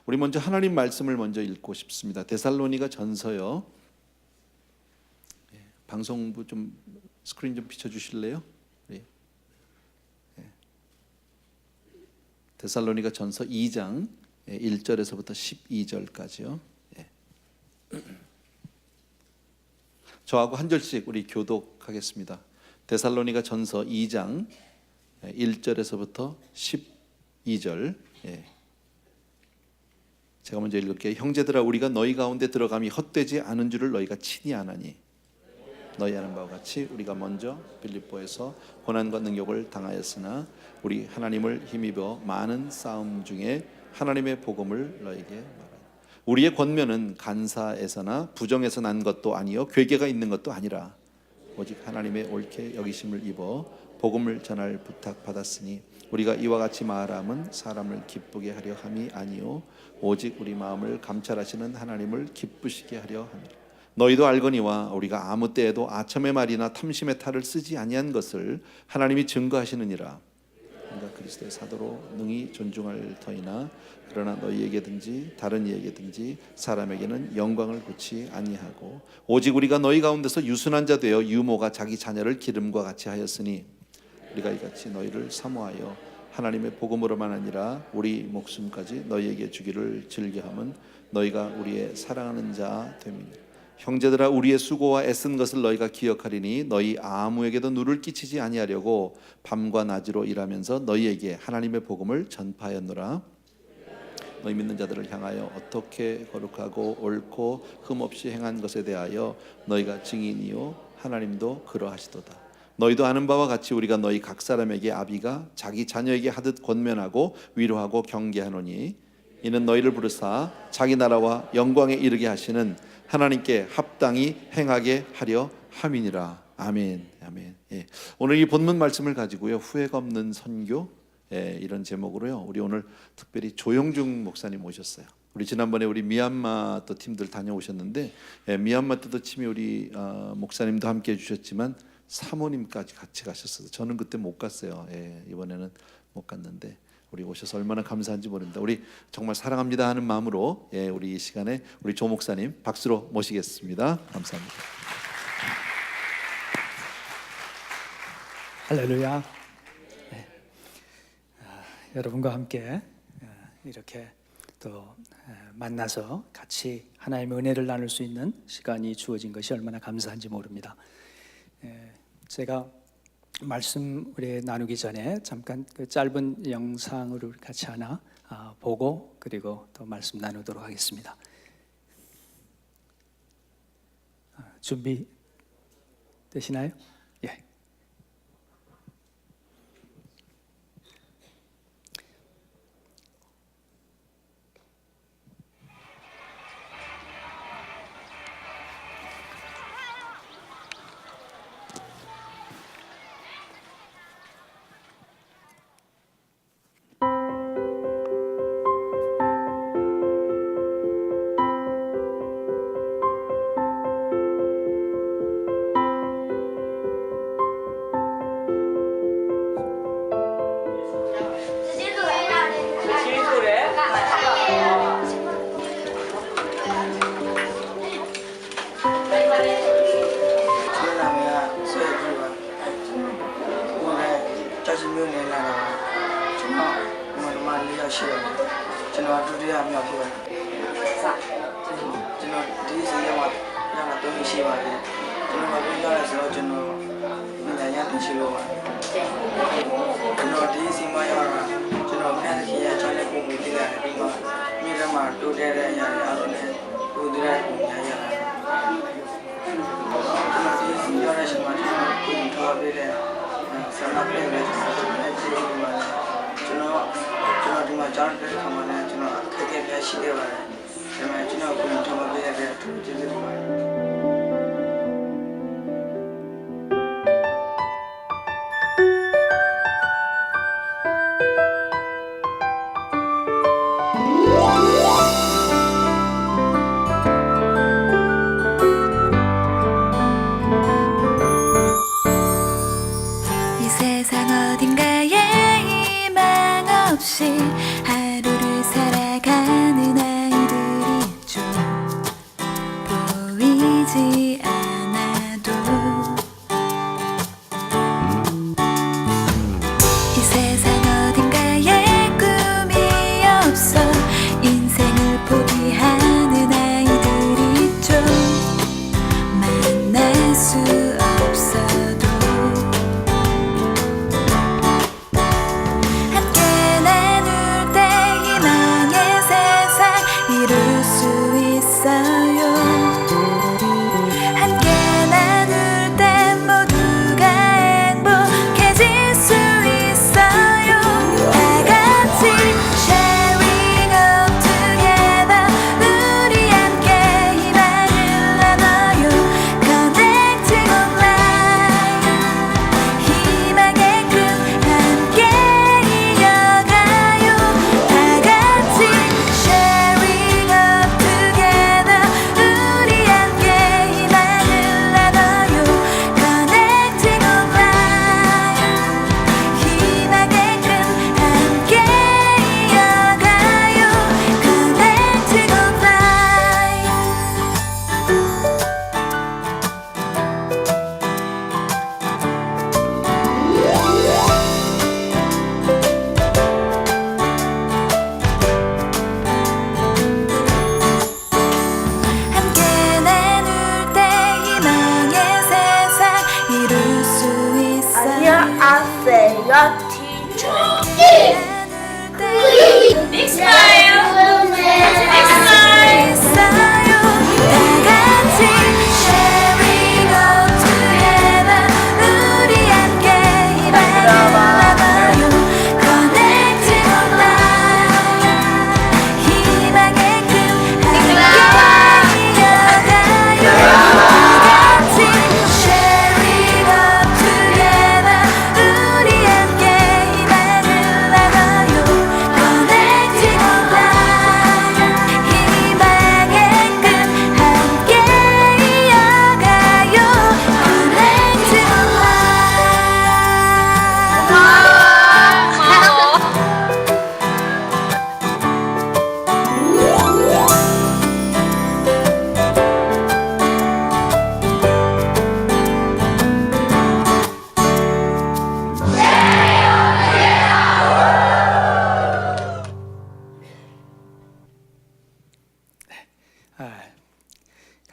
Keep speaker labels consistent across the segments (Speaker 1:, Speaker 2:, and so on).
Speaker 1: 우리 먼저 하나님 말씀을 먼저 읽고 싶습니다. 데살로니가 전서요. 방송부 좀 스크린 좀 비춰주실래요? 데살로니가 전서 2장 1절에서부터 12절까지요. 저하고 한 절씩 우리 교독하겠습니다. 데살로니가 전서 2장 1절에서부터 12절. 제가 먼저 읽을게요. 형제들아, 우리가 너희 가운데 들어감이 헛되지 않은 줄을 너희가 친히 아나니, 너희 아는 바와 같이 우리가 먼저 빌립보에서 고난과 능욕을 당하였으나 우리 하나님을 힘입어 많은 싸움 중에 하나님의 복음을 너에게 말하라. 우리의 권면은 간사에서나 부정에서 난 것도 아니요 괴계가 있는 것도 아니라 오직 하나님의 옳게 여기심을 입어 복음을 전할 부탁받았으니 우리가 이와 같이 말함은 사람을 기쁘게 하려 함이 아니요 오직 우리 마음을 감찰하시는 하나님을 기쁘시게 하려 함이라. 너희도 알거니와 우리가 아무 때에도 아첨의 말이나 탐심의 탈을 쓰지 아니한 것을 하나님이 증거하시느니라. 그러니까 그리스도의 사도로 능히 존중할 터이나 그러나 너희에게든지 다른 이에게든지 사람에게는 영광을 굳이 아니하고 오직 우리가 너희 가운데서 유순한 자 되어 유모가 자기 자녀를 기름과 같이 하였으니 우리가 이같이 너희를 사모하여 하나님의 복음으로만 아니라 우리 목숨까지 너희에게 주기를 즐겨함은 너희가 우리의 사랑하는 자 됨이니라. 형제들아, 우리의 수고와 애쓴 것을 너희가 기억하리니 너희 아무에게도 누를 끼치지 아니하려고 밤과 낮으로 일하면서 너희에게 하나님의 복음을 전파하였노라. 너희 믿는 자들을 향하여 어떻게 거룩하고 옳고 흠없이 행한 것에 대하여 너희가 증인이요 하나님도 그러하시도다. 너희도 아는 바와 같이 우리가 너희 각 사람에게 아비가 자기 자녀에게 하듯 권면하고 위로하고 경계하노니 이는 너희를 부르사 자기 나라와 영광에 이르게 하시는 하나님께 합당히 행하게 하려 함이니라. 아멘. 아멘. 오늘 이 본문 말씀을 가지고요, 후회가 없는 선교, 이런 제목으로요, 우리 오늘 특별히 조영중 목사님 오셨어요. 우리 지난번에 우리 미얀마 또 팀들 다녀오셨는데, 미얀마 때도 팀이 우리 목사님도 함께 해주셨지만 사모님까지 같이 가셨어요. 저는 그때 못 갔어요. 이번에는 못 갔는데 우리 오셔서 얼마나 감사한지 모릅니다. 우리 정말 사랑합니다 하는 마음으로 우리 이 시간에 우리 조 목사님 박수로 모시겠습니다. 감사합니다.
Speaker 2: 할렐루야. 여러분과 함께 이렇게 또 만나서 같이 하나님의 은혜를 나눌 수 있는 시간이 주어진 것이 얼마나 감사한지 모릅니다. 제가 말씀 우리 나누기 전에 잠깐 그 짧은 영상으로 같이 하나 보고 그리고 또 말씀 나누도록 하겠습니다. 준비 되시나요? 예.
Speaker 3: 이 세상 어딘가에 희망 없이 하루를 살아가는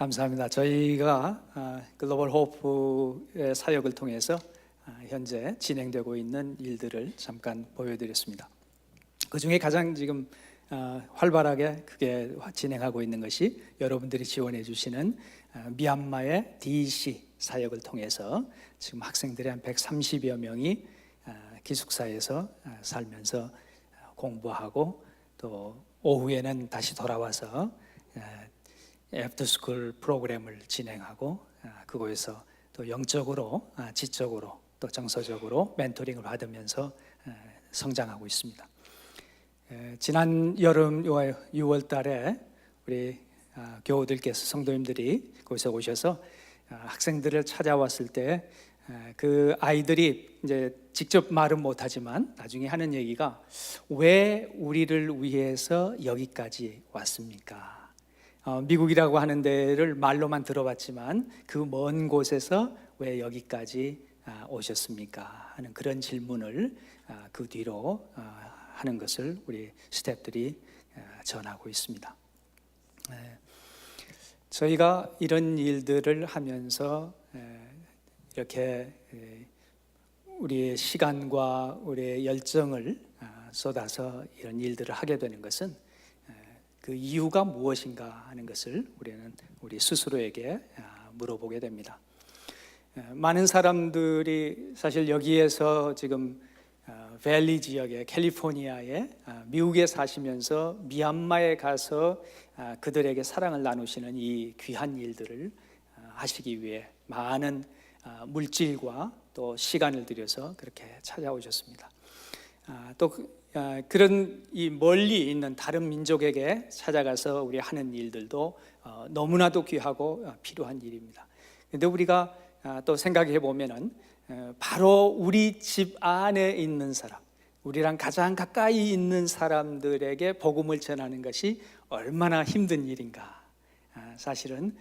Speaker 2: 감사합니다. 저희가 글로벌 호프의 사역을 통해서 현재 진행되고 있는 일들을 잠깐 보여드렸습니다. 그 중에 가장 지금 활발하게 그게 진행하고 있는 것이 여러분들이 지원해 주시는 미얀마의 DC 사역을 통해서 지금 학생들이 한 130여 명이 기숙사에서 살면서 공부하고 또 오후에는 다시 돌아와서 애프터스쿨 프로그램을 진행하고 그곳에서 또 영적으로, 지적으로 또 정서적으로 멘토링을 받으면서 성장하고 있습니다. 지난 여름 6월 달에 우리 교우들께서 성도님들이 거기서 오셔서 학생들을 찾아왔을 때 그 아이들이 이제 직접 말은 못하지만 나중에 하는 얘기가 왜 우리를 위해서 여기까지 왔습니까? 미국이라고 하는 데를 말로만 들어봤지만 그 먼 곳에서 왜 여기까지 오셨습니까? 하는 그런 질문을 그 뒤로 하는 것을 우리 스태프들이 전하고 있습니다. 저희가 이런 일들을 하면서 이렇게 우리의 시간과 우리의 열정을 쏟아서 이런 일들을 하게 되는 것은 그 이유가 무엇인가 하는 것을 우리는 우리 스스로에게 물어보게 됩니다. 많은 사람들이 사실 여기에서 지금 밸리 지역에 캘리포니아에 미국에 사시면서 미얀마에 가서 그들에게 사랑을 나누시는 이 귀한 일들을 하시기 위해 많은 물질과 또 시간을 들여서 그렇게 찾아오셨습니다. 또 그런 이 멀리 있는 다른 민족에게 찾아가서 우리 하는 일들도 너무나도 귀하고 필요한 일입니다. 그런데 우리가 또 생각해 보면은 바로 우리 집 안에 있는 사람, 우리랑 가장 가까이 있는 사람들에게 복음을 전하는 것이 얼마나 힘든 일인가. 사실은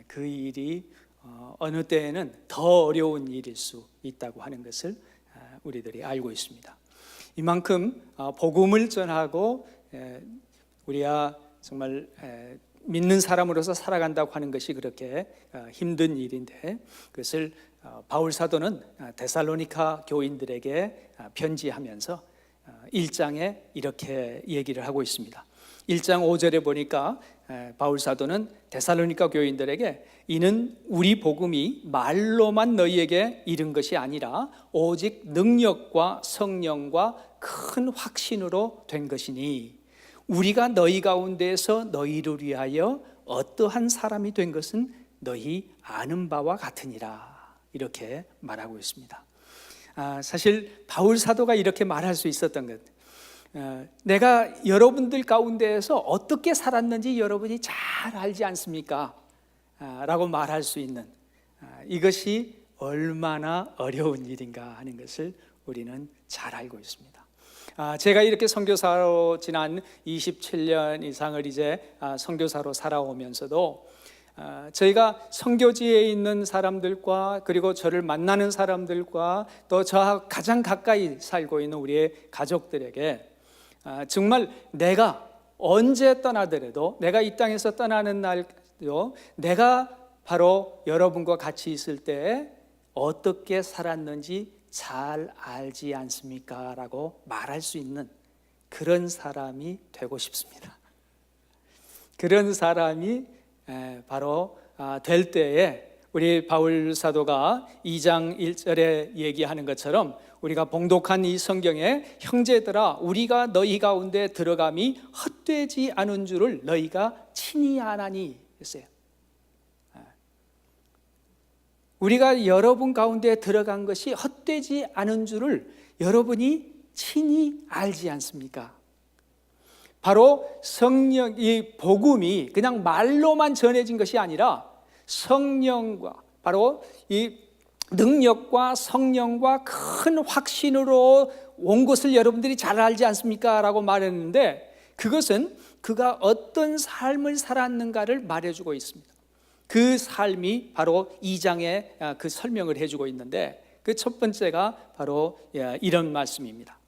Speaker 2: 그 일이 어느 때에는 더 어려운 일일 수 있다고 하는 것을 우리들이 알고 있습니다. 이만큼 복음을 전하고 우리가 정말 믿는 사람으로서 살아간다고 하는 것이 그렇게 힘든 일인데 그것을 바울 사도는 데살로니가 교인들에게 편지하면서 1장에 이렇게 얘기를 하고 있습니다. 1장 5절에 보니까 바울 사도는 데살로니가 교인들에게 이는 우리 복음이 말로만 너희에게 이른 것이 아니라 오직 능력과 성령과 큰 확신으로 된 것이니 우리가 너희 가운데에서 너희를 위하여 어떠한 사람이 된 것은 너희 아는 바와 같으니라 이렇게 말하고 있습니다. 사실 바울 사도가 이렇게 말할 수 있었던 것, 내가 여러분들 가운데에서 어떻게 살았는지 여러분이 잘 알지 않습니까? 라고 말할 수 있는 이것이 얼마나 어려운 일인가 하는 것을 우리는 잘 알고 있습니다. 제가 이렇게 선교사로 지난 27년 이상을 이제 선교사로 살아오면서도 저희가 선교지에 있는 사람들과 그리고 저를 만나는 사람들과 또 저와 가장 가까이 살고 있는 우리의 가족들에게 정말 내가 언제 떠나더라도 내가 이 땅에서 떠나는 날도 내가 바로 여러분과 같이 있을 때 어떻게 살았는지 잘 알지 않습니까? 라고 말할 수 있는 그런 사람이 되고 싶습니다. 그런 사람이 바로 될 때에 우리 바울 사도가 2장 1절에 얘기하는 것처럼 우리가 봉독한 이 성경에 형제들아 우리가 너희 가운데 들어감이 헛되지 않은 줄을 너희가 친히 아나니 했어요. 우리가 여러분 가운데 들어간 것이 헛되지 않은 줄을 여러분이 친히 알지 않습니까? 바로 성령, 이 복음이 그냥 말로만 전해진 것이 아니라 성령과 바로 이 능력과 성령과 큰 확신으로 온 것을 여러분들이 잘 알지 않습니까? 라고 말했는데 그것은 그가 어떤 삶을 살았는가를 말해주고 있습니다. 그 삶이 바로 2장에 그 설명을 해주고 있는데 그 첫 번째가 바로 이런 말씀입니다.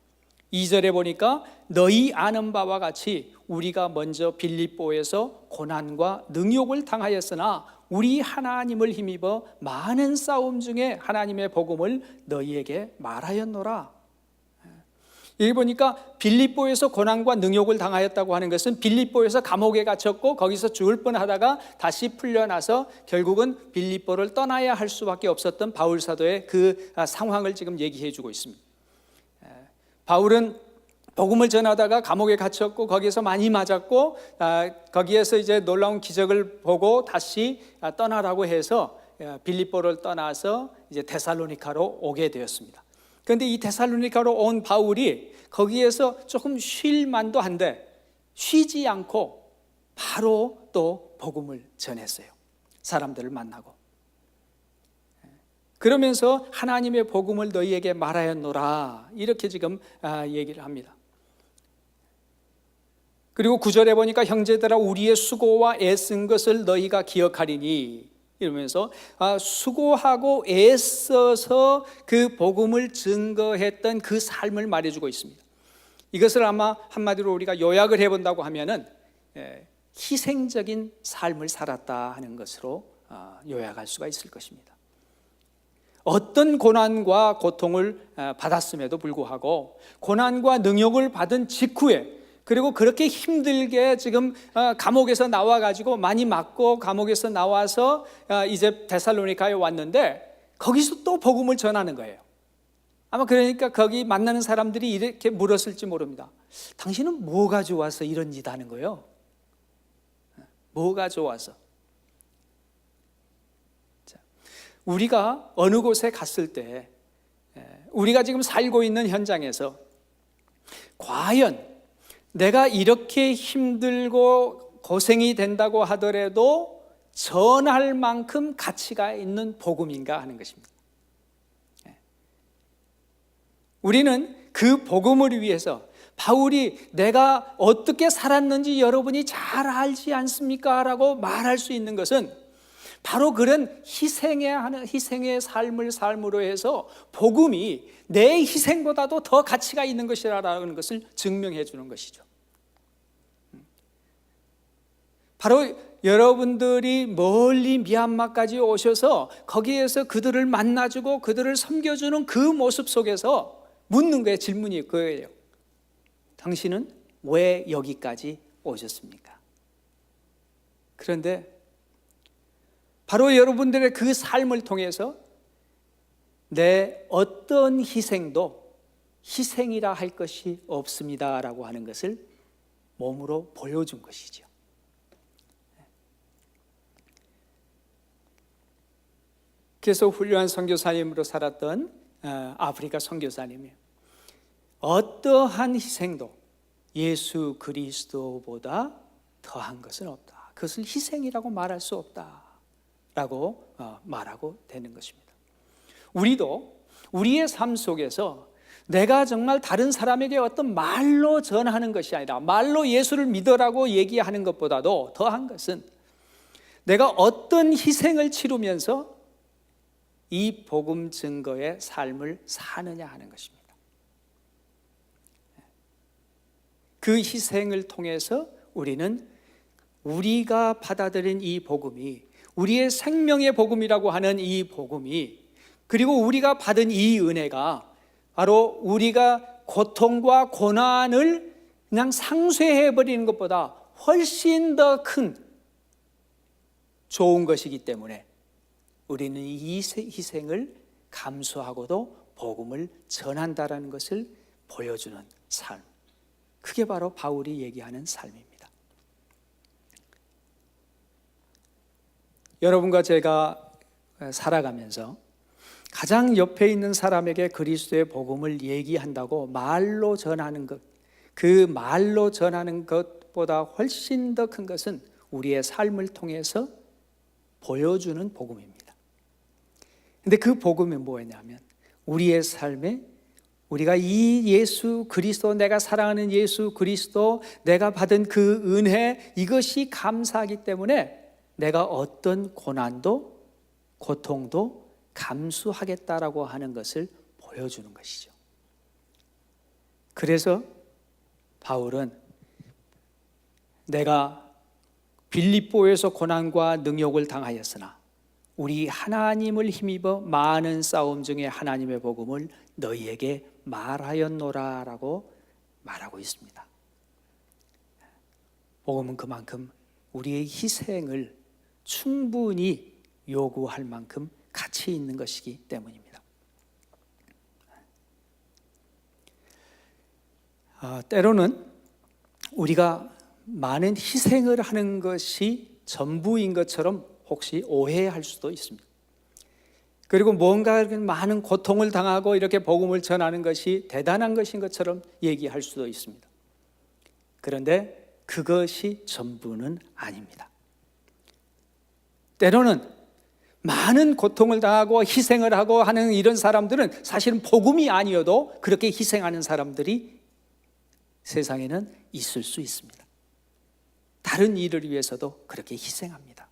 Speaker 2: 2절에 보니까 너희 아는 바와 같이 우리가 먼저 빌립보에서 고난과 능욕을 당하였으나 우리 하나님을 힘입어 많은 싸움 중에 하나님의 복음을 너희에게 말하였노라. 여기 보니까 빌립보에서 고난과 능욕을 당하였다고 하는 것은 빌립보에서 감옥에 갇혔고 거기서 죽을 뻔하다가 다시 풀려나서 결국은 빌립보를 떠나야 할 수밖에 없었던 바울 사도의 그 상황을 지금 얘기해 주고 있습니다. 바울은 복음을 전하다가 감옥에 갇혔고 거기에서 많이 맞았고 거기에서 이제 놀라운 기적을 보고 다시 떠나라고 해서 빌립보를 떠나서 이제 데살로니가로 오게 되었습니다. 그런데 이 데살로니가로 온 바울이 거기에서 조금 쉴 만도 한데 쉬지 않고 바로 또 복음을 전했어요. 사람들을 만나고. 그러면서 하나님의 복음을 너희에게 말하였노라 이렇게 지금 얘기를 합니다. 그리고 9절에 보니까 형제들아 우리의 수고와 애쓴 것을 너희가 기억하리니 이러면서 수고하고 애써서 그 복음을 증거했던 그 삶을 말해주고 있습니다. 이것을 아마 한마디로 우리가 요약을 해본다고 하면은 희생적인 삶을 살았다 하는 것으로 요약할 수가 있을 것입니다. 어떤 고난과 고통을 받았음에도 불구하고 고난과 능욕을 받은 직후에 그리고 그렇게 힘들게 지금 감옥에서 나와가지고 많이 맞고 감옥에서 나와서 이제 데살로니가에 왔는데 거기서 또 복음을 전하는 거예요. 아마 그러니까 거기 만나는 사람들이 이렇게 물었을지 모릅니다. 당신은 뭐가 좋아서 이런 짓 하는 거예요? 뭐가 좋아서? 자, 우리가 어느 곳에 갔을 때 우리가 지금 살고 있는 현장에서 과연 내가 이렇게 힘들고 고생이 된다고 하더라도 전할 만큼 가치가 있는 복음인가 하는 것입니다. 우리는 그 복음을 위해서 바울이 내가 어떻게 살았는지 여러분이 잘 알지 않습니까? 라고 말할 수 있는 것은 바로 그런 희생의 삶을 삶으로 해서 복음이 내 희생보다도 더 가치가 있는 것이라는 것을 증명해 주는 것이죠. 바로 여러분들이 멀리 미얀마까지 오셔서 거기에서 그들을 만나주고 그들을 섬겨주는 그 모습 속에서 묻는 거예요. 질문이 그거예요. 당신은 왜 여기까지 오셨습니까? 그런데 바로 여러분들의 그 삶을 통해서 내 어떤 희생도 희생이라 할 것이 없습니다라고 하는 것을 몸으로 보여준 것이죠. 그래서 훌륭한 선교사님으로 살았던 아프리카 선교사님이 어떠한 희생도 예수 그리스도보다 더한 것은 없다. 그것을 희생이라고 말할 수 없다라고 말하고 되는 것입니다. 우리도 우리의 삶 속에서 내가 정말 다른 사람에게 어떤 말로 전하는 것이 아니라 말로 예수를 믿으라고 얘기하는 것보다도 더한 것은 내가 어떤 희생을 치르면서 이 복음 증거의 삶을 사느냐 하는 것입니다. 그 희생을 통해서 우리는 우리가 받아들인 이 복음이 우리의 생명의 복음이라고 하는 이 복음이 그리고 우리가 받은 이 은혜가 바로 우리가 고통과 고난을 그냥 상쇄해버리는 것보다 훨씬 더 큰 좋은 것이기 때문에 우리는 이 희생을 감수하고도 복음을 전한다라는 것을 보여주는 삶. 그게 바로 바울이 얘기하는 삶입니다. 여러분과 제가 살아가면서 가장 옆에 있는 사람에게 그리스도의 복음을 얘기한다고 말로 전하는 것, 그 말로 전하는 것보다 훨씬 더 큰 것은 우리의 삶을 통해서 보여주는 복음입니다. 근데 그 복음이 뭐냐면 우리의 삶에 우리가 이 예수 그리스도, 내가 사랑하는 예수 그리스도, 내가 받은 그 은혜, 이것이 감사하기 때문에 내가 어떤 고난도 고통도 감수하겠다라고 하는 것을 보여주는 것이죠. 그래서 바울은 내가 빌립보에서 고난과 능욕을 당하였으나 우리 하나님을 힘입어 많은 싸움 중에 하나님의 복음을 너희에게 말하였노라 라고 말하고 있습니다. 복음은 그만큼 우리의 희생을 충분히 요구할 만큼 가치 있는 것이기 때문입니다. 때로는 우리가 많은 희생을 하는 것이 전부인 것처럼 혹시 오해할 수도 있습니다. 그리고 뭔가 많은 고통을 당하고 이렇게 복음을 전하는 것이 대단한 것인 것처럼 얘기할 수도 있습니다. 그런데 그것이 전부는 아닙니다. 때로는 많은 고통을 당하고 희생을 하고 하는 이런 사람들은 사실은 복음이 아니어도 그렇게 희생하는 사람들이 세상에는 있을 수 있습니다. 다른 일을 위해서도 그렇게 희생합니다.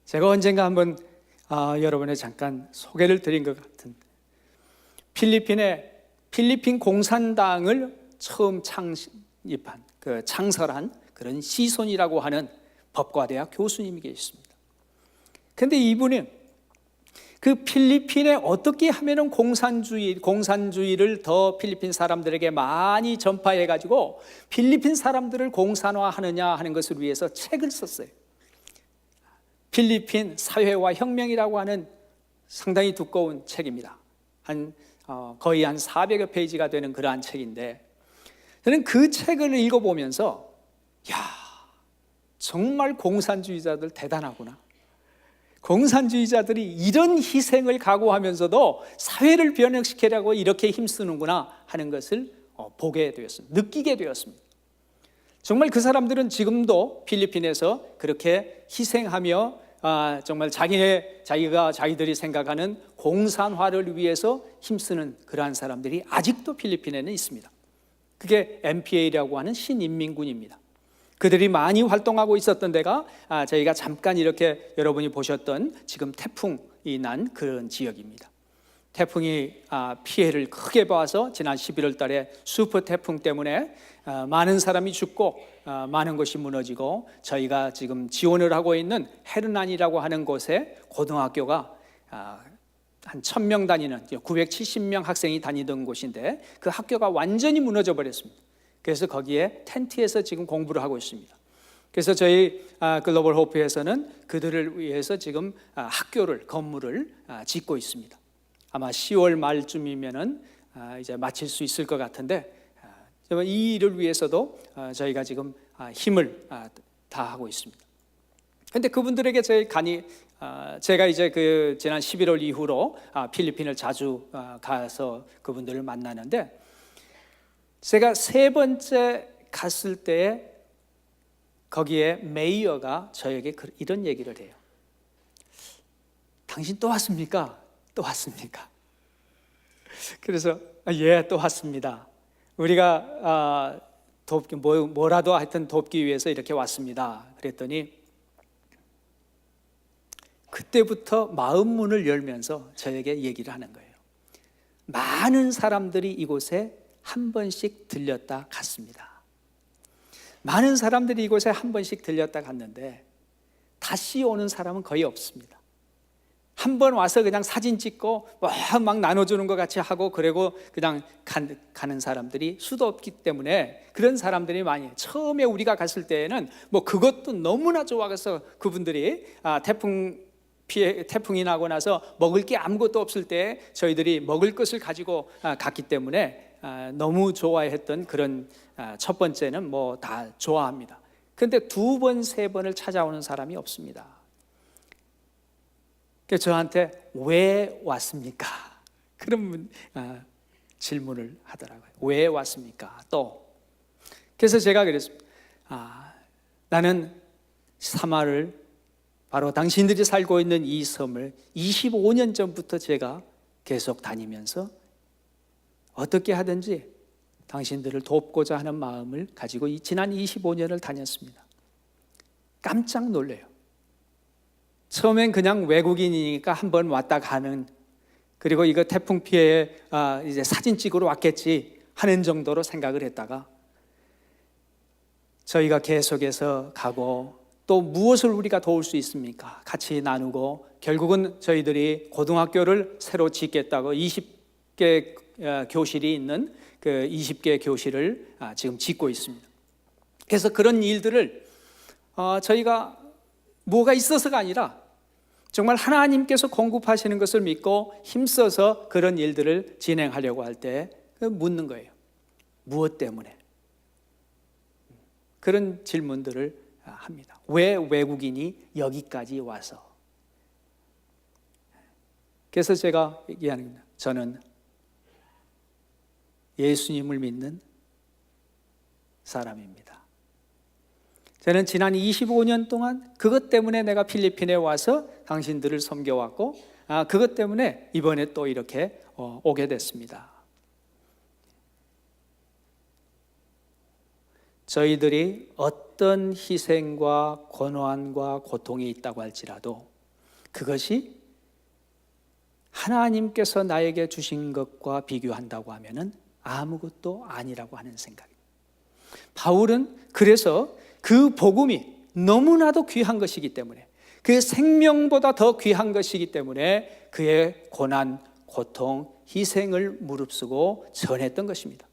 Speaker 2: 제가 언젠가 한번 여러분의 잠깐 소개를 드린 것 같은데, 필리핀 공산당을 처음 창설한 그런 시손이라고 하는 법과대학 교수님이 계십니다. 그런데 이분은 그 필리핀에 어떻게 하면 공산주의를 더 필리핀 사람들에게 많이 전파해가지고 필리핀 사람들을 공산화하느냐 하는 것을 위해서 책을 썼어요. 필리핀 사회와 혁명이라고 하는 상당히 두꺼운 책입니다. 거의 한 400여 페이지가 되는 그러한 책인데, 저는 그 책을 읽어보면서 정말 공산주의자들 대단하구나. 공산주의자들이 이런 희생을 각오하면서도 사회를 변혁시키려고 이렇게 힘쓰는구나 하는 것을 보게 되었습니다. 느끼게 되었습니다. 정말 그 사람들은 지금도 필리핀에서 그렇게 희생하며 정말 자기들이 생각하는 공산화를 위해서 힘쓰는 그러한 사람들이 아직도 필리핀에는 있습니다. 그게 MPA라고 하는 신인민군입니다. 그들이 많이 활동하고 있었던 데가 저희가 잠깐 이렇게 여러분이 보셨던 지금 태풍이 난 그런 지역입니다. 태풍이 피해를 크게 봐서 지난 11월 달에 슈퍼 태풍 때문에 많은 사람이 죽고 많은 것이 무너지고, 저희가 지금 지원을 하고 있는 헤르난이라고 하는 곳에 고등학교가 한 1000명 다니는 970명 학생이 다니던 곳인데 그 학교가 완전히 무너져 버렸습니다. 그래서 거기에 텐트에서 지금 공부를 하고 있습니다. 그래서 저희 글로벌 호프에서는 그들을 위해서 지금 건물을 짓고 있습니다. 아마 10월 말쯤이면은 이제 마칠 수 있을 것 같은데, 이 일을 위해서도 저희가 지금 힘을 다하고 있습니다. 그런데 그분들에게 제가 이제 지난 11월 이후로 필리핀을 자주 가서 그분들을 만나는데, 제가 3번째 갔을 때에 거기에 메이어가 저에게 이런 얘기를 해요. 당신 또 왔습니까? 또 왔습니까? 그래서 예, 또 왔습니다. 우리가 뭐라도 하여튼 돕기 위해서 이렇게 왔습니다. 그랬더니 그때부터 마음 문을 열면서 저에게 얘기를 하는 거예요. 많은 사람들이 이곳에 한 번씩 들렸다 갔습니다. 많은 사람들이 이곳에 한 번씩 들렸다 갔는데 다시 오는 사람은 거의 없습니다. 한 번 와서 그냥 사진 찍고 막 나눠주는 것 같이 하고 그리고 그냥 가는 사람들이 수도 없기 때문에 그런 사람들이 많이 해요. 처음에 우리가 갔을 때에는 그것도 너무나 좋아서 그분들이 태풍이 나고 나서 먹을 게 아무것도 없을 때 저희들이 먹을 것을 가지고 갔기 때문에 너무 좋아했던 그런 첫 번째는 다 좋아합니다. 그런데 2번, 3번을 찾아오는 사람이 없습니다. 그래서 저한테 왜 왔습니까? 그런 질문을 하더라고요. 왜 왔습니까? 또. 그래서 제가 그랬습니다. 나는 사마를, 바로 당신들이 살고 있는 이 섬을 25년 전부터 제가 계속 다니면서 어떻게 하든지 당신들을 돕고자 하는 마음을 가지고 지난 25년을 다녔습니다. 깜짝 놀래요. 처음엔 그냥 외국인이니까 한번 왔다 가는, 그리고 이거 태풍 피해에 이제 사진 찍으러 왔겠지 하는 정도로 생각을 했다가 저희가 계속해서 가고 또 무엇을 우리가 도울 수 있습니까? 같이 나누고 결국은 저희들이 고등학교를 새로 짓겠다고 20개 교실이 있는 그 20개 교실을 지금 짓고 있습니다. 그래서 그런 일들을 저희가 뭐가 있어서가 아니라 정말 하나님께서 공급하시는 것을 믿고 힘써서 그런 일들을 진행하려고 할 때 묻는 거예요. 무엇 때문에? 그런 질문들을 합니다. 왜 외국인이 여기까지 와서? 그래서 제가 얘기하는 겁니다. 저는 예수님을 믿는 사람입니다. 저는 지난 25년 동안 그것 때문에 내가 필리핀에 와서 당신들을 섬겨왔고 그것 때문에 이번에 또 이렇게 오게 됐습니다. 저희들이 어떤 희생과 고난과 고통이 있다고 할지라도 그것이 하나님께서 나에게 주신 것과 비교한다고 하면은 아무것도 아니라고 하는 생각입니다. 바울은 그래서 그 복음이 너무나도 귀한 것이기 때문에 그의 생명보다 더 귀한 것이기 때문에 그의 고난, 고통, 희생을 무릅쓰고 전했던 것입니다.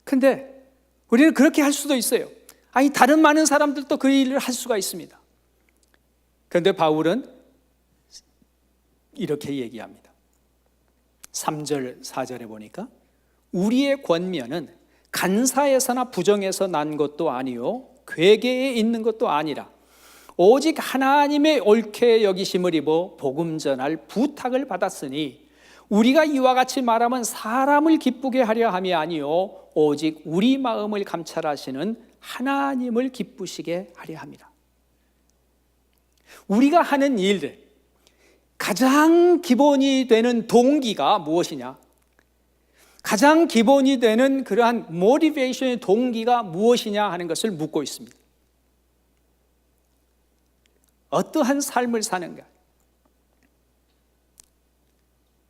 Speaker 2: 근데 우리는 그렇게 할 수도 있어요. 아니 다른 많은 사람들도 그 일을 할 수가 있습니다. 그런데 바울은 이렇게 얘기합니다. 3절, 4절에 보니까 우리의 권면은 간사에서나 부정에서 난 것도 아니요 괴계에 있는 것도 아니라 오직 하나님의 옳게 여기심을 입어 복음 전할 부탁을 받았으니 우리가 이와 같이 말하면 사람을 기쁘게 하려 함이 아니요 오직 우리 마음을 감찰하시는 하나님을 기쁘시게 하려 합니다. 우리가 하는 일들 가장 기본이 되는 동기가 무엇이냐? 가장 기본이 되는 그러한 모티베이션의 동기가 무엇이냐 하는 것을 묻고 있습니다. 어떠한 삶을 사는가?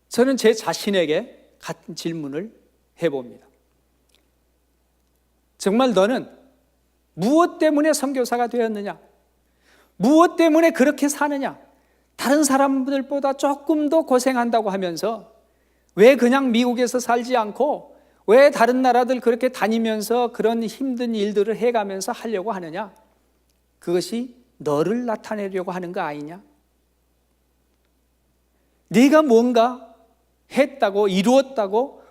Speaker 2: 저는 제 자신에게 같은 질문을 해봅니다. 정말 너는 무엇 때문에 선교사가 되었느냐? 무엇 때문에 그렇게 사느냐? 다른 사람들보다 조금 더 고생한다고 하면서 왜 그냥 미국에서 살지 않고 왜 다른 나라들 그렇게 다니면서 그런 힘든 일들을 해가면서 하려고 하느냐? 그것이 너를 나타내려고 하는 거 아니냐? 네가 뭔가 했다고 이루었다고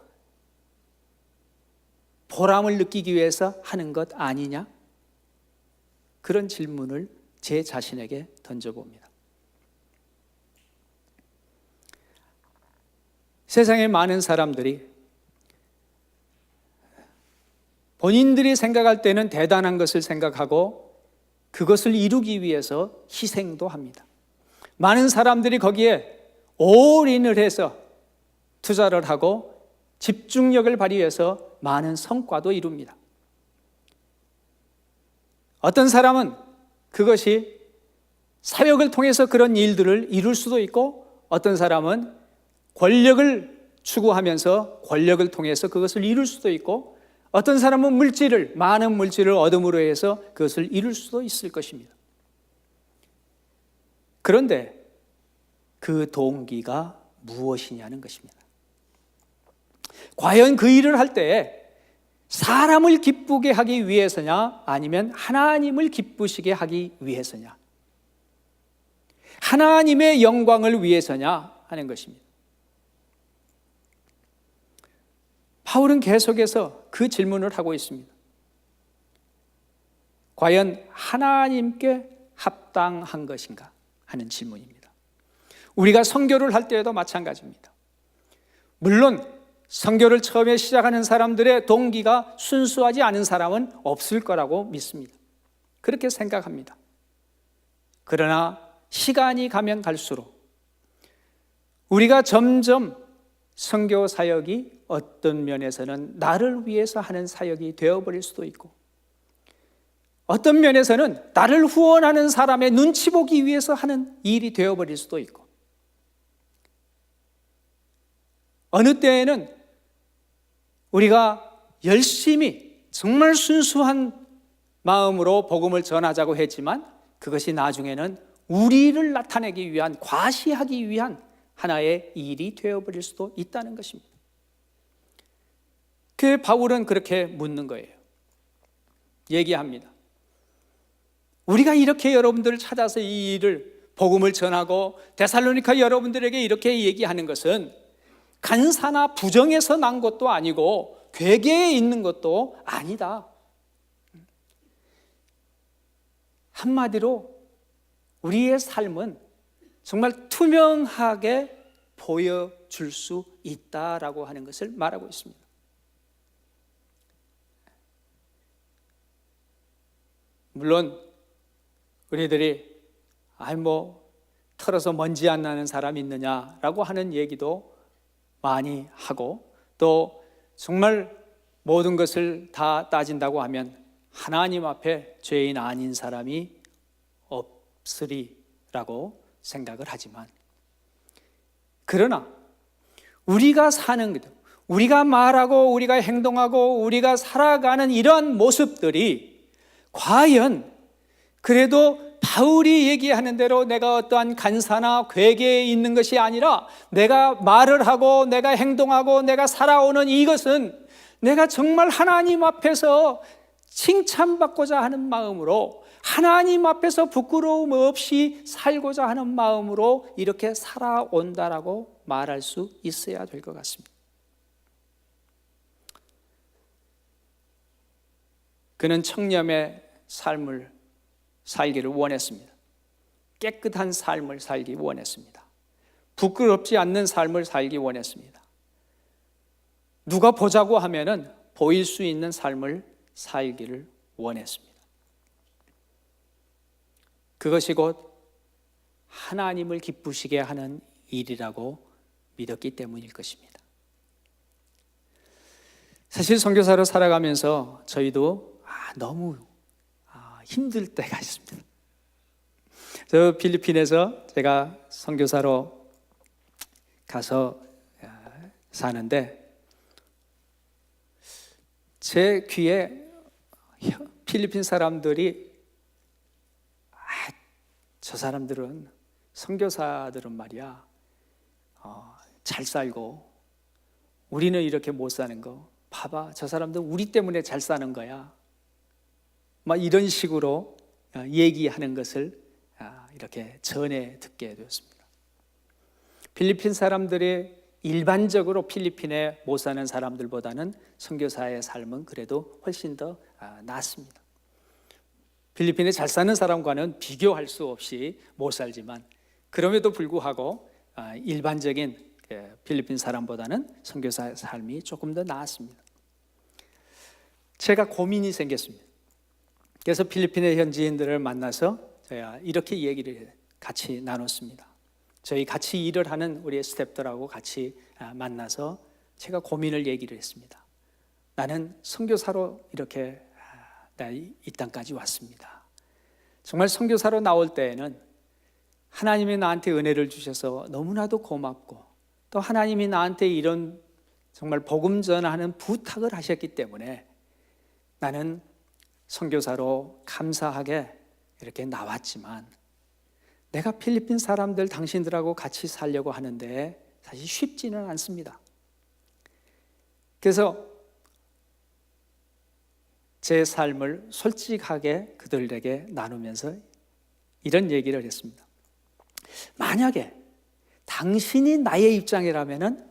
Speaker 2: 보람을 느끼기 위해서 하는 것 아니냐? 그런 질문을 제 자신에게 던져봅니다. 세상에 많은 사람들이 본인들이 생각할 때는 대단한 것을 생각하고 그것을 이루기 위해서 희생도 합니다. 많은 사람들이 거기에 올인을 해서 투자를 하고 집중력을 발휘해서 많은 성과도 이룹니다. 어떤 사람은 그것이 사역을 통해서 그런 일들을 이룰 수도 있고 어떤 사람은 권력을 추구하면서 권력을 통해서 그것을 이룰 수도 있고 어떤 사람은 많은 물질을 얻음으로 해서 그것을 이룰 수도 있을 것입니다. 그런데 그 동기가 무엇이냐는 것입니다. 과연 그 일을 할 때 사람을 기쁘게 하기 위해서냐 아니면 하나님을 기쁘시게 하기 위해서냐 하나님의 영광을 위해서냐 하는 것입니다. 바울은 계속해서 그 질문을 하고 있습니다. 과연 하나님께 합당한 것인가 하는 질문입니다. 우리가 선교를 할 때에도 마찬가지입니다. 물론 선교를 처음에 시작하는 사람들의 동기가 순수하지 않은 사람은 없을 거라고 믿습니다. 그렇게 생각합니다. 그러나 시간이 가면 갈수록 우리가 점점 선교 사역이 어떤 면에서는 나를 위해서 하는 사역이 되어버릴 수도 있고 어떤 면에서는 나를 후원하는 사람의 눈치 보기 위해서 하는 일이 되어버릴 수도 있고 어느 때에는 우리가 열심히 정말 순수한 마음으로 복음을 전하자고 했지만 그것이 나중에는 우리를 나타내기 위한, 과시하기 위한 하나의 일이 되어버릴 수도 있다는 것입니다. 그 바울은 그렇게 묻는 거예요. 얘기합니다. 우리가 이렇게 여러분들을 찾아서 이 일을, 복음을 전하고 데살로니가 여러분들에게 이렇게 얘기하는 것은 간사나 부정에서 난 것도 아니고 괴계에 있는 것도 아니다. 한마디로 우리의 삶은 정말 투명하게 보여줄 수 있다라고 하는 것을 말하고 있습니다. 물론 우리들이 털어서 먼지 안 나는 사람 있느냐라고 하는 얘기도 많이 하고, 또 정말 모든 것을 다 따진다고 하면 하나님 앞에 죄인 아닌 사람이 없으리라고 생각을 하지만, 그러나 우리가 사는 것, 우리가 말하고 우리가 행동하고 우리가 살아가는 이러한 모습들이 과연 그래도 바울이 얘기하는 대로 내가 어떠한 간사나 괴계에 있는 것이 아니라 내가 말을 하고 내가 행동하고 내가 살아오는 이것은 내가 정말 하나님 앞에서 칭찬받고자 하는 마음으로, 하나님 앞에서 부끄러움 없이 살고자 하는 마음으로 이렇게 살아온다라고 말할 수 있어야 될 것 같습니다. 그는 청렴의 삶을 살기를 원했습니다. 깨끗한 삶을 살기 원했습니다. 부끄럽지 않는 삶을 살기 원했습니다. 누가 보자고 하면은 보일 수 있는 삶을 살기를 원했습니다. 그것이 곧 하나님을 기쁘시게 하는 일이라고 믿었기 때문일 것입니다. 사실 선교사로 살아가면서 저희도 너무 힘들 때가 있습니다. 저 필리핀에서 제가 선교사로 가서 사는데 제 귀에 필리핀 사람들이 저 사람들은, 선교사들은 말이야 잘 살고 우리는 이렇게 못 사는 거 봐봐, 저 사람들은 우리 때문에 잘 사는 거야, 막 이런 식으로 얘기하는 것을 이렇게 전해 듣게 되었습니다. 필리핀 사람들이 일반적으로 필리핀에 못 사는 사람들보다는 선교사의 삶은 그래도 훨씬 더 낫습니다. 필리핀에 잘 사는 사람과는 비교할 수 없이 못 살지만, 그럼에도 불구하고 일반적인 필리핀 사람보다는 선교사의 삶이 조금 더 나았습니다. 제가 고민이 생겼습니다. 그래서 필리핀의 현지인들을 만나서 제가 이렇게 얘기를 같이 나눴습니다. 저희 같이 일을 하는 우리 스태프들하고 같이 만나서 제가 고민을 얘기를 했습니다. 나는 선교사로 이렇게 이 땅까지 왔습니다. 정말 선교사로 나올 때에는 하나님이 나한테 은혜를 주셔서 너무나도 고맙고, 또 하나님이 나한테 이런 정말 복음 전하는 부탁을 하셨기 때문에 나는 선교사로 감사하게 이렇게 나왔지만, 내가 필리핀 사람들 당신들하고 같이 살려고 하는데 사실 쉽지는 않습니다. 그래서 제 삶을 솔직하게 그들에게 나누면서 이런 얘기를 했습니다. 만약에 당신이 나의 입장이라면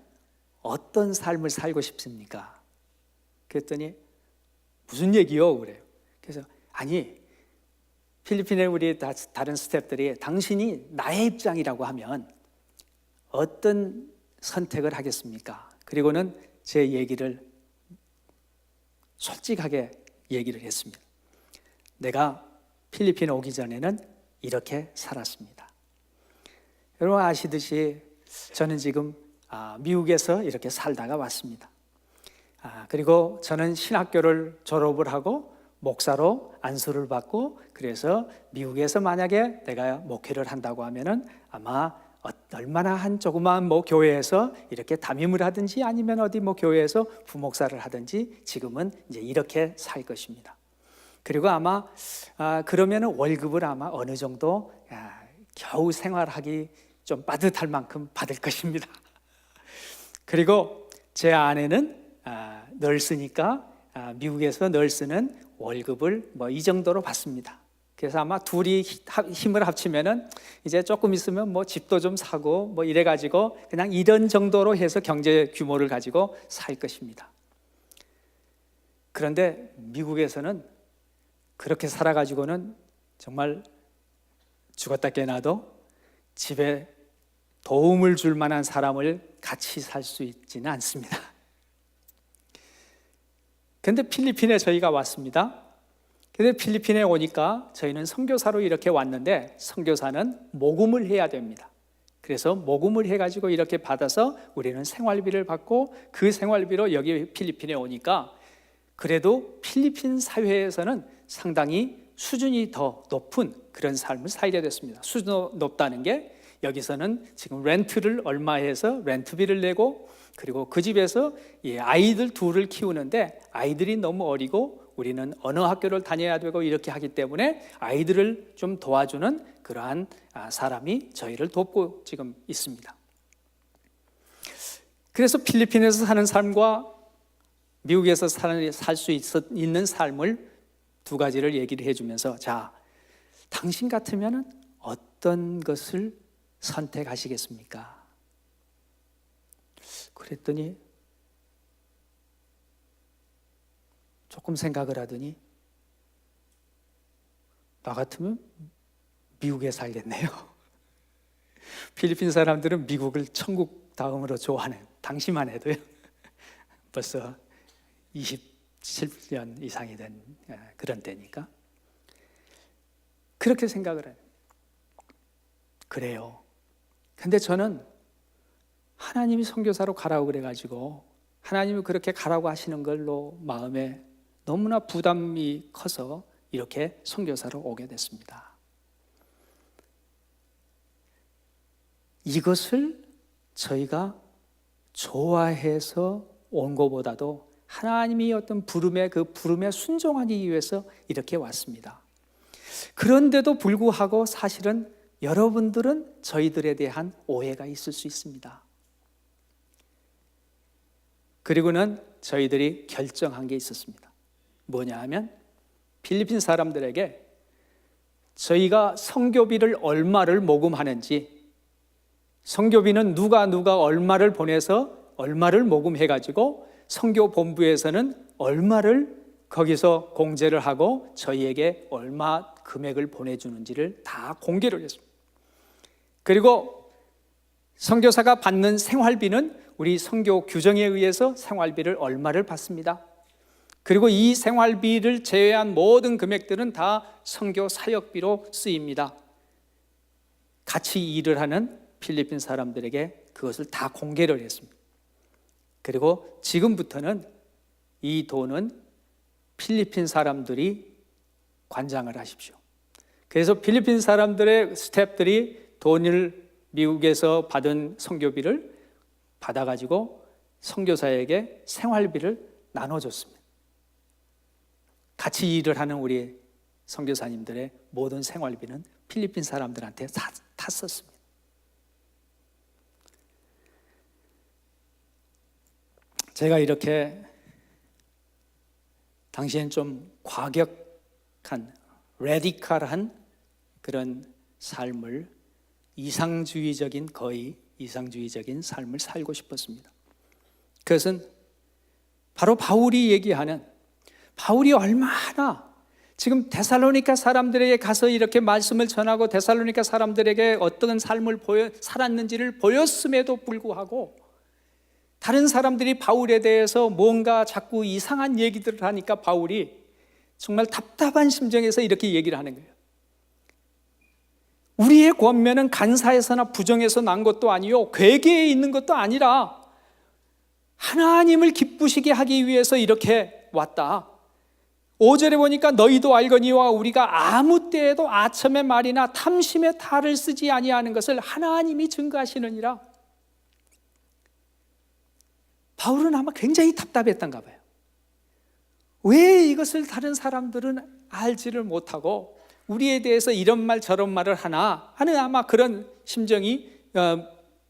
Speaker 2: 어떤 삶을 살고 싶습니까? 그랬더니 무슨 얘기요? 그래요. 그래서 아니, 필리핀의 우리 다른 스태프들이 당신이 나의 입장이라고 하면 어떤 선택을 하겠습니까? 그리고는 제 얘기를 솔직하게 얘기를 했습니다. 내가 필리핀 오기 전에는 이렇게 살았습니다. 여러분 아시듯이 저는 지금 미국에서 이렇게 살다가 왔습니다. 그리고 저는 신학교를 졸업을 하고 목사로 안수를 받고, 그래서 미국에서 만약에 내가 목회를 한다고 하면은 아마 얼마나 한 조그마한 교회에서 이렇게 담임을 하든지 아니면 어디 교회에서 부목사를 하든지 지금은 이제 이렇게 살 것입니다. 그리고 아마 그러면 월급을 아마 어느 정도 겨우 생활하기 좀 빠듯할 만큼 받을 것입니다. 그리고 제 아내는 널스니까 미국에서 널스는 월급을 뭐 이 정도로 받습니다. 그래서 아마 둘이 힘을 합치면은 이제 조금 있으면 뭐 집도 좀 사고 뭐 이래 가지고 그냥 이런 정도로 해서 경제 규모를 가지고 살 것입니다. 그런데 미국에서는 그렇게 살아 가지고는 정말 죽었다 깨나도 집에 도움을 줄 만한 사람을 같이 살 수 있지는 않습니다. 그런데 필리핀에 저희가 왔습니다. 근데 필리핀에 오니까 저희는 선교사로 이렇게 왔는데 선교사는 모금을 해야 됩니다. 그래서 모금을 해가지고 이렇게 받아서 우리는 생활비를 받고 그 생활비로 여기 필리핀에 오니까 그래도 필리핀 사회에서는 상당히 수준이 더 높은 그런 삶을 살게 됐습니다. 수준이 높다는 게 여기서는 지금 렌트를 얼마 해서 렌트비를 내고 그리고 그 집에서 아이들 둘을 키우는데 아이들이 너무 어리고 우리는 언어 학교를 다녀야 되고 이렇게 하기 때문에 아이들을 좀 도와주는 그러한 사람이 저희를 돕고 지금 있습니다. 그래서 필리핀에서 사는 삶과 미국에서 살 수 있는 삶을 두 가지를 얘기를 해주면서 자, 당신 같으면 어떤 것을 선택하시겠습니까? 그랬더니 조금 생각을 하더니 나 같으면 미국에 살겠네요. 필리핀 사람들은 미국을 천국 다음으로 좋아하는 당시만 해도요. 벌써 27년 이상이 된 그런 때니까 그렇게 생각을 해요. 그래요. 근데 저는 하나님이 선교사로 가라고 그래가지고 하나님이 그렇게 가라고 하시는 걸로 마음에 너무나 부담이 커서 이렇게 선교사로 오게 됐습니다. 이것을 저희가 좋아해서 온 것보다도 하나님이 어떤 그 부름에 순종하기 위해서 이렇게 왔습니다. 그런데도 불구하고 사실은 여러분들은 저희들에 대한 오해가 있을 수 있습니다. 그리고는 저희들이 결정한 게 있었습니다. 뭐냐 하면 필리핀 사람들에게 저희가 선교비를 얼마를 모금하는지 선교비는 누가 얼마를 보내서 얼마를 모금해가지고 선교본부에서는 얼마를 거기서 공제를 하고 저희에게 얼마 금액을 보내주는지를 다 공개를 했습니다. 그리고 선교사가 받는 생활비는 우리 선교 규정에 의해서 생활비를 얼마를 받습니다. 그리고 이 생활비를 제외한 모든 금액들은 다 선교 사역비로 쓰입니다. 같이 일을 하는 필리핀 사람들에게 그것을 다 공개를 했습니다. 그리고 지금부터는 이 돈은 필리핀 사람들이 관장을 하십시오. 그래서 필리핀 사람들의 스태프들이 돈을 미국에서 받은 선교비를 받아가지고 선교사에게 생활비를 나눠줬습니다. 같이 일을 하는 우리 선교사님들의 모든 생활비는 필리핀 사람들한테 다 썼습니다. 제가 이렇게 당시엔 좀 과격한, 레디컬한 그런 삶을 거의 이상주의적인 삶을 살고 싶었습니다. 그것은 바로 바울이 얘기하는 바울이 얼마나 지금 데살로니가 사람들에게 가서 이렇게 말씀을 전하고 데살로니가 사람들에게 어떤 삶을 살았는지를 보였음에도 불구하고 다른 사람들이 바울에 대해서 뭔가 자꾸 이상한 얘기들을 하니까 바울이 정말 답답한 심정에서 이렇게 얘기를 하는 거예요. 우리의 권면은 간사에서나 부정에서 난 것도 아니요 괴계에 있는 것도 아니라 하나님을 기쁘시게 하기 위해서 이렇게 왔다. 5절에 보니까 너희도 알거니와 우리가 아무 때에도 아첨의 말이나 탐심의 탈을 쓰지 아니하는 것을 하나님이 증거하시느니라. 바울은 아마 굉장히 답답했던가 봐요. 왜 이것을 다른 사람들은 알지를 못하고 우리에 대해서 이런 말 저런 말을 하나 하는 아마 그런 심정이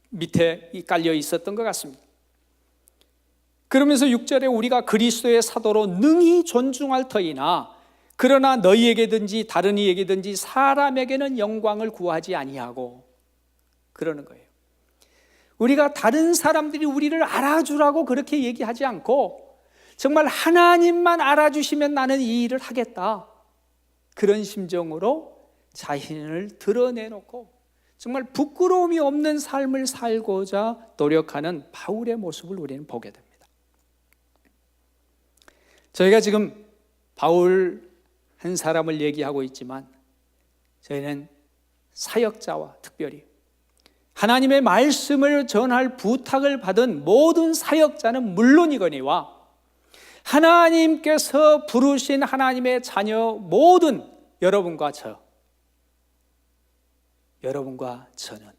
Speaker 2: 밑에 깔려 있었던 것 같습니다. 그러면서 6절에 우리가 그리스도의 사도로 능히 존중할 터이나 그러나 너희에게든지 다른 이에게든지 사람에게는 영광을 구하지 아니하고 그러는 거예요. 우리가 다른 사람들이 우리를 알아주라고 그렇게 얘기하지 않고 정말 하나님만 알아주시면 나는 이 일을 하겠다, 그런 심정으로 자신을 드러내놓고 정말 부끄러움이 없는 삶을 살고자 노력하는 바울의 모습을 우리는 보게 됩니다. 저희가 지금 바울 한 사람을 얘기하고 있지만 저희는 사역자와 특별히 하나님의 말씀을 전할 부탁을 받은 모든 사역자는 물론이거니와 하나님께서 부르신 하나님의 자녀 모든 여러분과 저는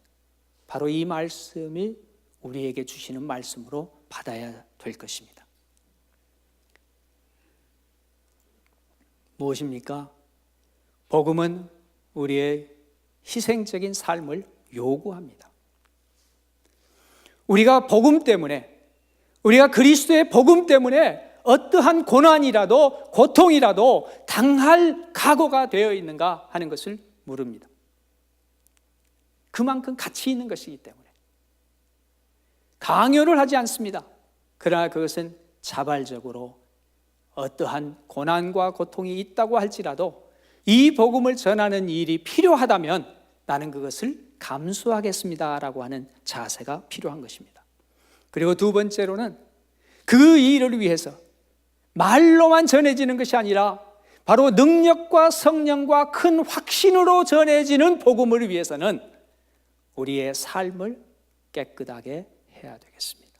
Speaker 2: 바로 이 말씀이 우리에게 주시는 말씀으로 받아야 될 것입니다. 무엇입니까? 복음은 우리의 희생적인 삶을 요구합니다. 우리가 복음 때문에, 우리가 그리스도의 복음 때문에 어떠한 고난이라도 고통이라도 당할 각오가 되어 있는가 하는 것을 물읍니다. 그만큼 가치 있는 것이기 때문에 강요를 하지 않습니다. 그러나 그것은 자발적으로 어떠한 고난과 고통이 있다고 할지라도 이 복음을 전하는 일이 필요하다면 나는 그것을 감수하겠습니다라고 하는 자세가 필요한 것입니다. 그리고 두 번째로는 그 일을 위해서 말로만 전해지는 것이 아니라 바로 능력과 성령과 큰 확신으로 전해지는 복음을 위해서는 우리의 삶을 깨끗하게 해야 되겠습니다.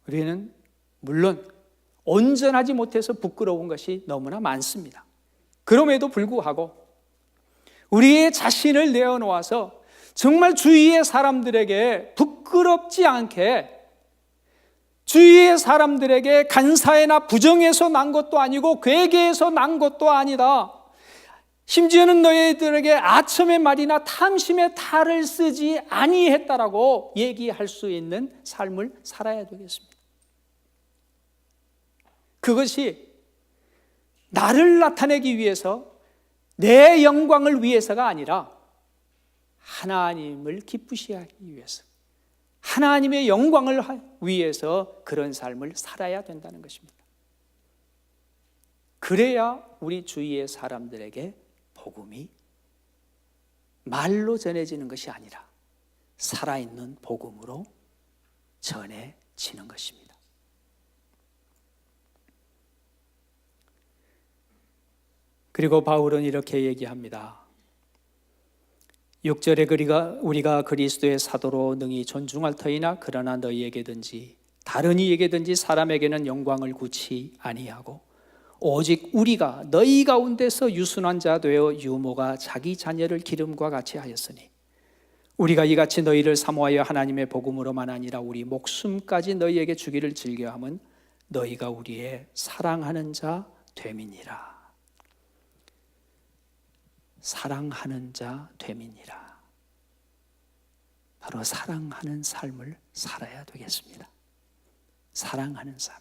Speaker 2: 우리는 물론 온전하지 못해서 부끄러운 것이 너무나 많습니다. 그럼에도 불구하고 우리의 자신을 내어놓아서 정말 주위의 사람들에게 부끄럽지 않게, 주위의 사람들에게 간사해나 부정해서 난 것도 아니고 괴계해서 난 것도 아니다, 심지어는 너희들에게 아첨의 말이나 탐심의 탈을 쓰지 아니했다라고 얘기할 수 있는 삶을 살아야 되겠습니다. 그것이 나를 나타내기 위해서, 내 영광을 위해서가 아니라 하나님을 기쁘시게 하기 위해서, 하나님의 영광을 위해서 그런 삶을 살아야 된다는 것입니다. 그래야 우리 주위의 사람들에게 복음이 말로 전해지는 것이 아니라 살아있는 복음으로 전해지는 것입니다. 그리고 바울은 이렇게 얘기합니다. 6절에 우리가 그리스도의 사도로 능히 존중할 터이나 그러나 너희에게든지 다른 이에게든지 사람에게는 영광을 구치 아니하고 오직 우리가 너희 가운데서 유순한 자 되어 유모가 자기 자녀를 기름과 같이 하였으니 우리가 이같이 너희를 사모하여 하나님의 복음으로만 아니라 우리 목숨까지 너희에게 주기를 즐겨함은 너희가 우리의 사랑하는 자 됨이니라. 사랑하는 자 됨이니라. 바로 사랑하는 삶을 살아야 되겠습니다. 사랑하는 삶.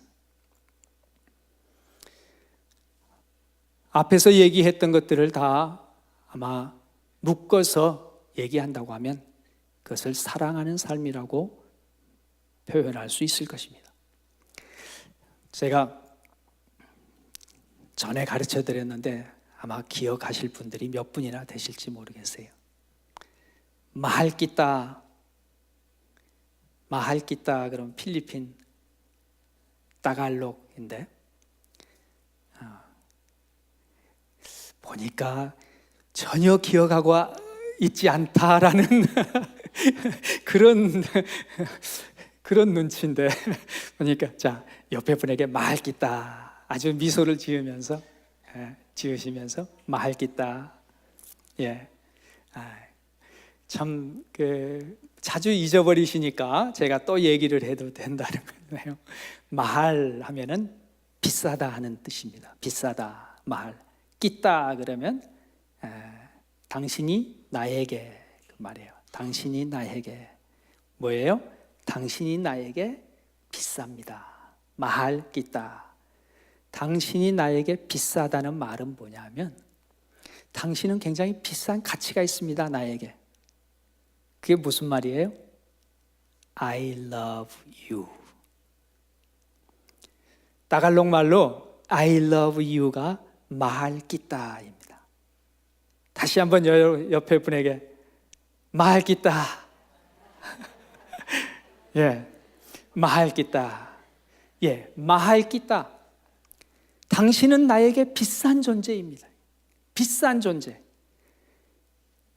Speaker 2: 앞에서 얘기했던 것들을 다 아마 묶어서 얘기한다고 하면 그것을 사랑하는 삶이라고 표현할 수 있을 것입니다. 제가 전에 가르쳐 드렸는데 아마 기억하실 분들이 몇 분이나 되실지 모르겠어요. 마할끼따 그럼 필리핀 따갈록인데 보니까 전혀 기억하고 있지 않다라는 그런 눈치인데 보니까 자 옆에 분에게 마할끼따 아주 미소를 지으면서 마할끼따 참 자주 잊어버리시니까 제가 또 얘기를 해도 된다는 거예요. 마할 하면은 비싸다 하는 뜻입니다. 비싸다, 말. 끼다 그러면 당신이 나에게 그 말이에요. 당신이 나에게 뭐예요? 당신이 나에게 비쌉니다. 마할 끼다. 당신이 나에게 비싸다는 말은 뭐냐면 당신은 굉장히 비싼 가치가 있습니다. 나에게. 그게 무슨 말이에요? I love you. 따갈록 말로 I love you가 마할 끼다입니다. 다시 한번 옆에 분에게 마할 끼다. 예, 마할 끼다. 예, 마할 끼다. 당신은 나에게 비싼 존재입니다. 비싼 존재.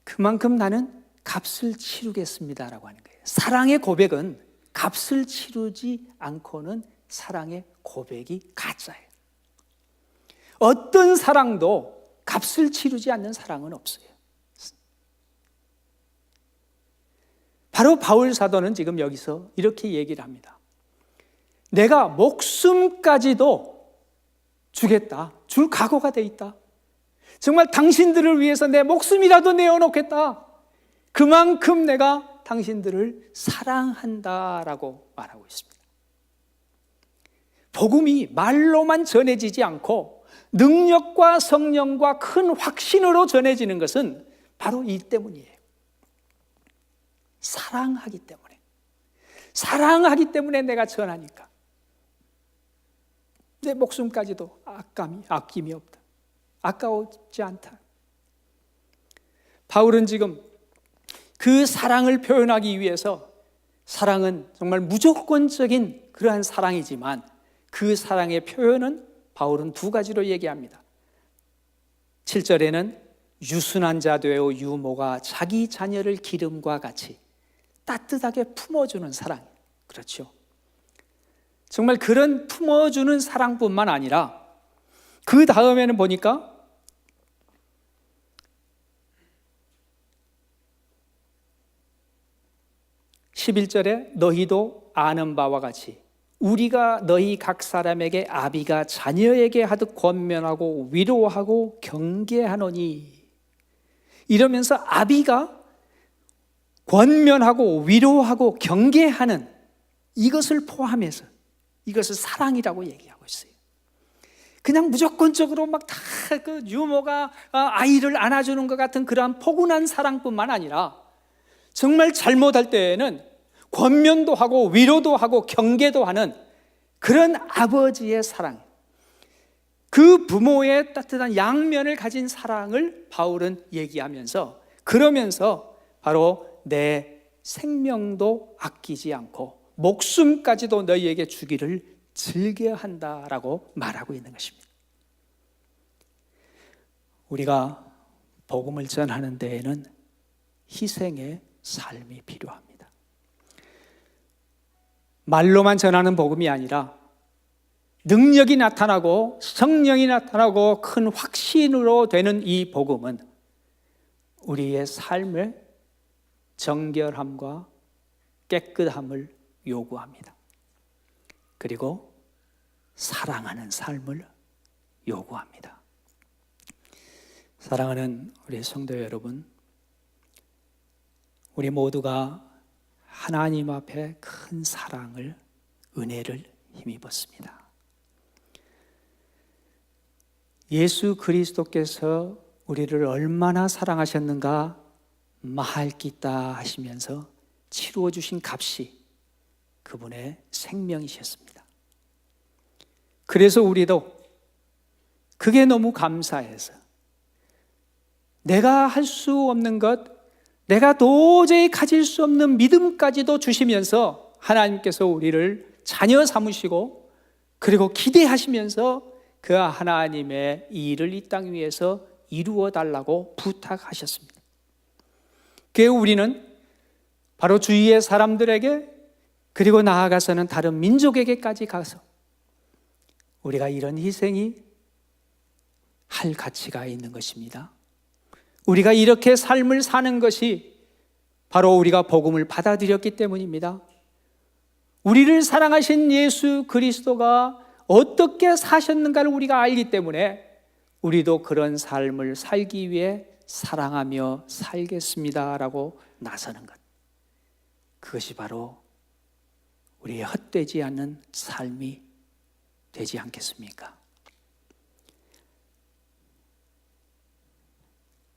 Speaker 2: 그만큼 나는 값을 치르겠습니다라고 하는 거예요. 사랑의 고백은 값을 치르지 않고는 사랑의 고백이 가짜예요. 어떤 사랑도 값을 치르지 않는 사랑은 없어요. 바로 바울 사도는 지금 여기서 이렇게 얘기를 합니다. 내가 목숨까지도 주겠다. 줄 각오가 돼 있다. 정말 당신들을 위해서 내 목숨이라도 내어놓겠다. 그만큼 내가 당신들을 사랑한다라고 말하고 있습니다. 복음이 말로만 전해지지 않고 능력과 성령과 큰 확신으로 전해지는 것은 바로 이 때문이에요. 사랑하기 때문에. 사랑하기 때문에 내가 전하니까. 내 목숨까지도 아낌이 없다. 아까우지 않다. 바울은 지금 그 사랑을 표현하기 위해서 사랑은 정말 무조건적인 그러한 사랑이지만 그 사랑의 표현은 바울은 두 가지로 얘기합니다. 7절에는 유순한 자 되어 유모가 자기 자녀를 기름과 같이 따뜻하게 품어주는 사랑. 그렇죠. 정말 그런 품어주는 사랑뿐만 아니라 그 다음에는 보니까 11절에 너희도 아는 바와 같이 우리가 너희 각 사람에게 아비가 자녀에게 하듯 권면하고 위로하고 경계하노니, 이러면서 아비가 권면하고 위로하고 경계하는 이것을 포함해서 이것을 사랑이라고 얘기하고 있어요. 그냥 무조건적으로 막 다 그 유모가 아이를 안아주는 것 같은 그러한 포근한 사랑뿐만 아니라 정말 잘못할 때에는 권면도 하고 위로도 하고 경계도 하는 그런 아버지의 사랑, 그 부모의 따뜻한 양면을 가진 사랑을 바울은 얘기하면서, 그러면서 바로 내 생명도 아끼지 않고 목숨까지도 너희에게 주기를 즐겨한다라고 말하고 있는 것입니다. 우리가 복음을 전하는 데에는 희생의 삶이 필요합니다. 말로만 전하는 복음이 아니라 능력이 나타나고 성령이 나타나고 큰 확신으로 되는 이 복음은 우리의 삶의 정결함과 깨끗함을 요구합니다. 그리고 사랑하는 삶을 요구합니다. 사랑하는 우리 성도 여러분, 우리 모두가 하나님 앞에 큰 사랑을, 은혜를 힘입었습니다. 예수 그리스도께서 우리를 얼마나 사랑하셨는가 마할기다 하시면서 치루어 주신 값이 그분의 생명이셨습니다. 그래서 우리도 그게 너무 감사해서 내가 할 수 없는 것, 내가 도저히 가질 수 없는 믿음까지도 주시면서 하나님께서 우리를 자녀 삼으시고 그리고 기대하시면서 그 하나님의 일을 이 땅 위에서 이루어 달라고 부탁하셨습니다. 그래서 우리는 바로 주위의 사람들에게 그리고 나아가서는 다른 민족에게까지 가서 우리가 이런 희생이 할 가치가 있는 것입니다. 우리가 이렇게 삶을 사는 것이 바로 우리가 복음을 받아들였기 때문입니다. 우리를 사랑하신 예수 그리스도가 어떻게 사셨는가를 우리가 알기 때문에 우리도 그런 삶을 살기 위해 사랑하며 살겠습니다라고 나서는 것, 그것이 바로 우리의 헛되지 않는 삶이 되지 않겠습니까?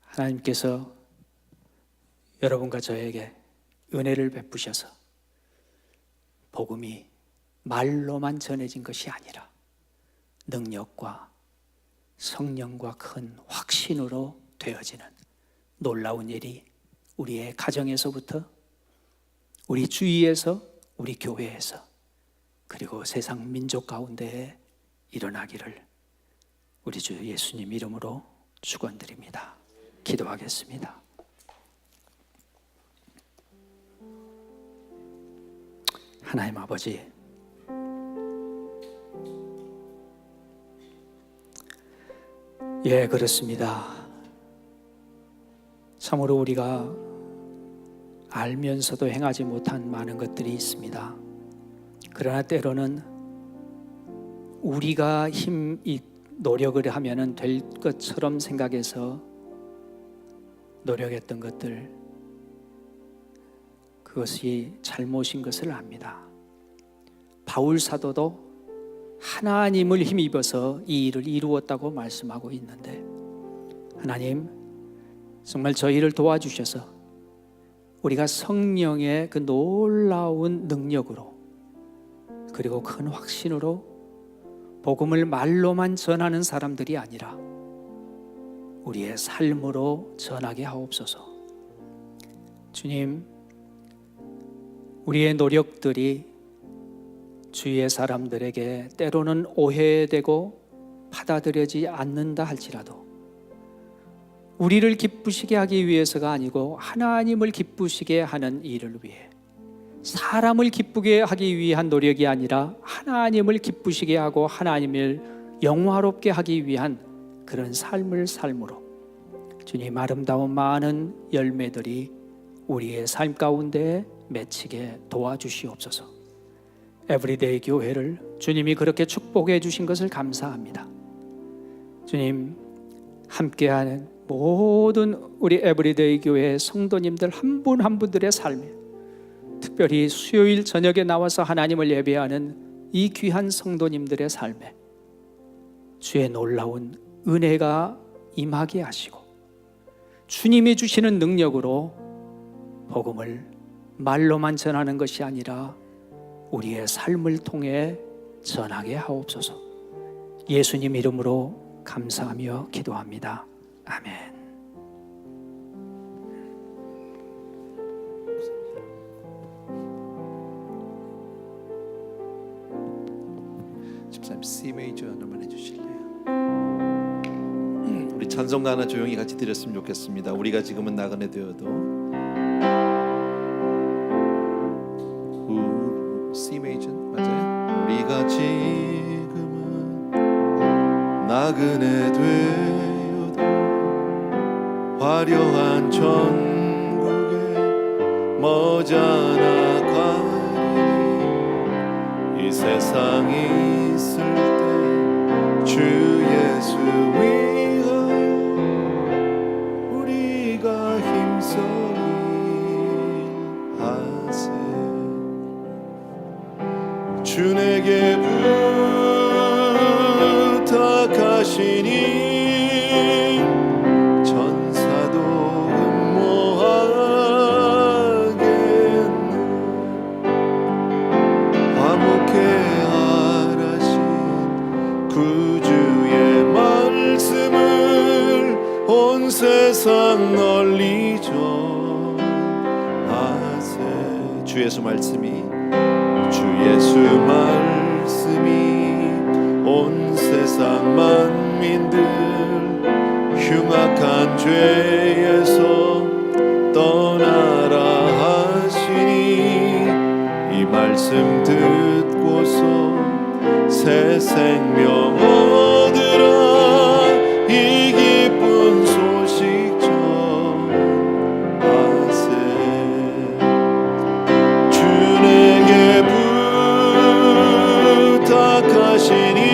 Speaker 2: 하나님께서 여러분과 저에게 은혜를 베푸셔서 복음이 말로만 전해진 것이 아니라 능력과 성령과 큰 확신으로 되어지는 놀라운 일이 우리의 가정에서부터, 우리 주위에서, 우리 교회에서, 그리고 세상 민족 가운데에 일어나기를 우리 주 예수님 이름으로 축원드립니다. 기도하겠습니다. 하나님 아버지, 예, 그렇습니다. 참으로 우리가 알면서도 행하지 못한 많은 것들이 있습니다. 그러나 때로는 우리가 노력을 하면 될 것처럼 생각해서 노력했던 것들, 그것이 잘못인 것을 압니다. 바울 사도도 하나님을 힘입어서 이 일을 이루었다고 말씀하고 있는데, 하나님 정말 저희를 도와주셔서 우리가 성령의 그 놀라운 능력으로, 그리고 큰 확신으로 복음을 말로만 전하는 사람들이 아니라 우리의 삶으로 전하게 하옵소서. 주님, 우리의 노력들이 주위의 사람들에게 때로는 오해되고 받아들여지지 않는다 할지라도 우리를 기쁘시게 하기 위해서가 아니고 하나님을 기쁘시게 하는 일을 위해, 사람을 기쁘게 하기 위한 노력이 아니라 하나님을 기쁘시게 하고 하나님을 영화롭게 하기 위한 그런 삶을 삶으로 주님 아름다운 많은 열매들이 우리의 삶 가운데 맺히게 도와주시옵소서. 에브리데이 교회를 주님이 그렇게 축복해 주신 것을 감사합니다. 주님, 함께하는 모든 우리 에브리데이 교회 성도님들 한 분 한 분들의 삶에, 특별히 수요일 저녁에 나와서 하나님을 예배하는 이 귀한 성도님들의 삶에 주의 놀라운 은혜가 임하게 하시고 주님이 주시는 능력으로 복음을 말로만 전하는 것이 아니라 우리의 삶을 통해 전하게 하옵소서. 예수님 이름으로 감사하며 기도합니다. 아멘.
Speaker 1: 집사님 C 메이저 하나만 해주실래요? 우리 찬송가 하나 조용히 같이 드렸으면 좋겠습니다. 우리가 지금은 나그네 되어도 C 메이저 맞아요? 우리가 지금은 나그네 되어도 화려한 천국에 머잖아 가리니 이 세상이 있을 때 주 예수 위하여 우리가 힘써 일하세. 주 내게 부탁하시니 전사도 흠모하겠네. 화목해 하라신 구주의 말씀을 온 세상 널리 전하세. 주 예수 말씀이 예수 말씀이 온 세상 만민들 흉악한 죄에서 떠나라 하시니 이 말씀 듣고서 새 생명 얻으라. 이 기쁜 소식 전하세. 주 내게 부탁하시니